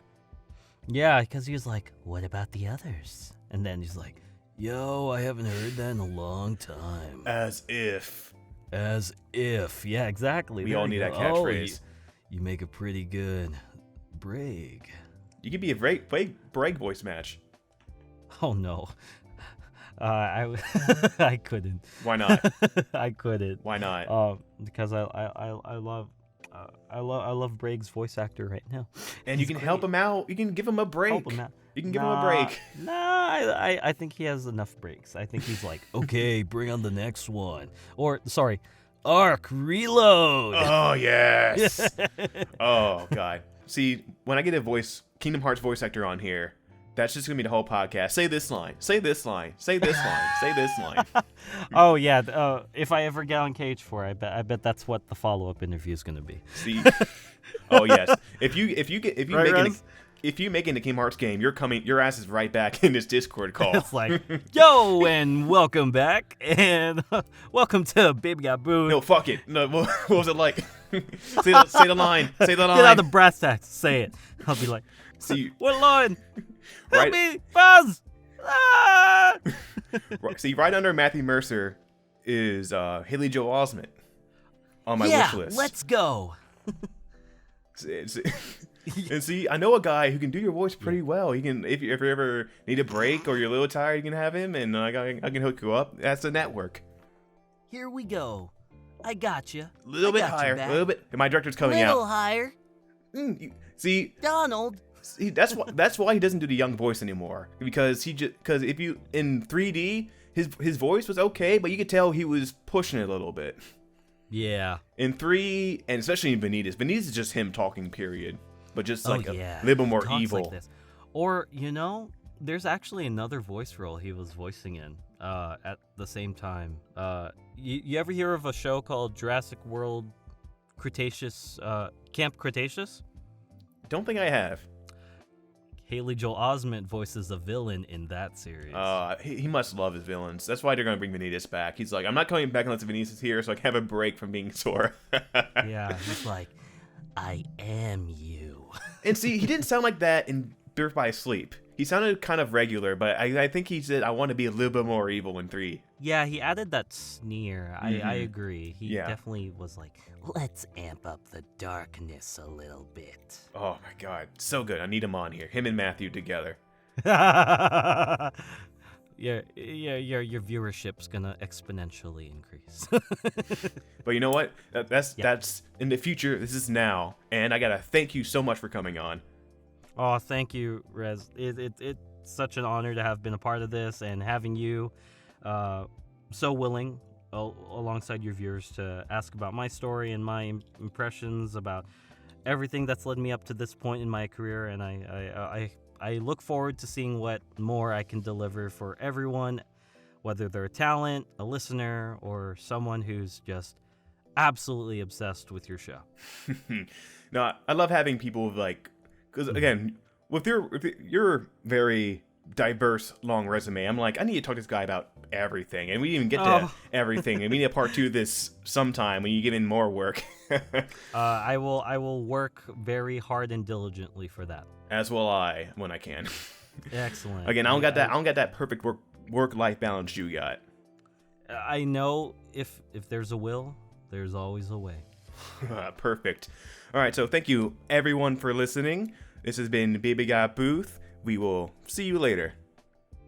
Yeah, because he was like, what about the others? And then he's like, yo, I haven't heard that in a long time. As if. Yeah, exactly. We all need that catchphrase. You make a pretty good Braig. You could be a Braig voice match. Oh, no. I couldn't. Why not? I couldn't. Why not? Because I love Braig's voice actor right now. And you can help him out. You can give him a break. Help him out. You can give him a break. I think he has enough breaks. I think he's like, okay, bring on the next one. Or, sorry, Arc Reload. Oh, yes. Oh, God. See, when I get a Kingdom Hearts voice actor on here, that's just going to be the whole podcast. Say this line. Say this line. Say this line. Say this line. Oh, yeah. If I ever get on KH4, I bet that's what the follow-up interview is going to be. See? Oh, yes. If you make it in the Kingdom Hearts game, your ass is right back in this Discord call. It's like, yo, and welcome back, and welcome to Baby Got Booed. No, fuck it. No, what was it like? say the line. Say the line. Get out the brass tacks. Say it. I'll be like, see, what line? Help me, Buzz! Ah! See, right under Matthew Mercer is Haley Joel Osment on my wish list. Let's go. And see, I know a guy who can do your voice pretty well. He can, if you ever need a break or you're a little tired, you can have him, and I can hook you up. That's the network. Here we go. I got you. A little bit higher. A little bit. My director's coming out. A little higher. See, Donald. See, that's why he doesn't do the young voice anymore. Because if you in 3D, his voice was okay, but you could tell he was pushing it a little bit. Yeah. In 3, and especially in Vanitas is just him talking, period. But just like a little bit more evil. Like this. Or, there's actually another voice role he was voicing in at the same time. You ever hear of a show called Jurassic World Cretaceous, Camp Cretaceous? Don't think I have. Haley Joel Osment voices a villain in that series. He must love his villains. That's why they're going to bring Vanitas back. He's like, I'm not coming back unless Vanitas is here, so I can have a break from being Sora. Yeah, he's like, I am you. And see, he didn't sound like that in Birth by Sleep. He sounded kind of regular, but I think he said, I want to be a little bit more evil in 3. Yeah, he added that sneer. Mm-hmm. I agree. He definitely was like, let's amp up the darkness a little bit. Oh my god, so good. I need him on here. Him and Matthew together. Yeah, your viewership's gonna exponentially increase. But you know what? That's in the future. This is now, and I gotta thank you so much for coming on. Oh, thank you, Rez. It's such an honor to have been a part of this and having you so willing alongside your viewers to ask about my story and my impressions about everything that's led me up to this point in my career. And I I look forward to seeing what more I can deliver for everyone, whether they're a talent, a listener, or someone who's just absolutely obsessed with your show. No, I love having people like, because again, with your very diverse long resume, I'm like, I need to talk to this guy about everything, and we didn't even get to everything, and we need a part 2 of this sometime when you give in more work. I will work very hard and diligently for that. As will I when I can. Excellent. Again, I don't got that perfect work-life balance you got. I know if there's a will, there's always a way. Perfect. All right, so thank you everyone for listening. This has been Baby Got Booth. We will see you later.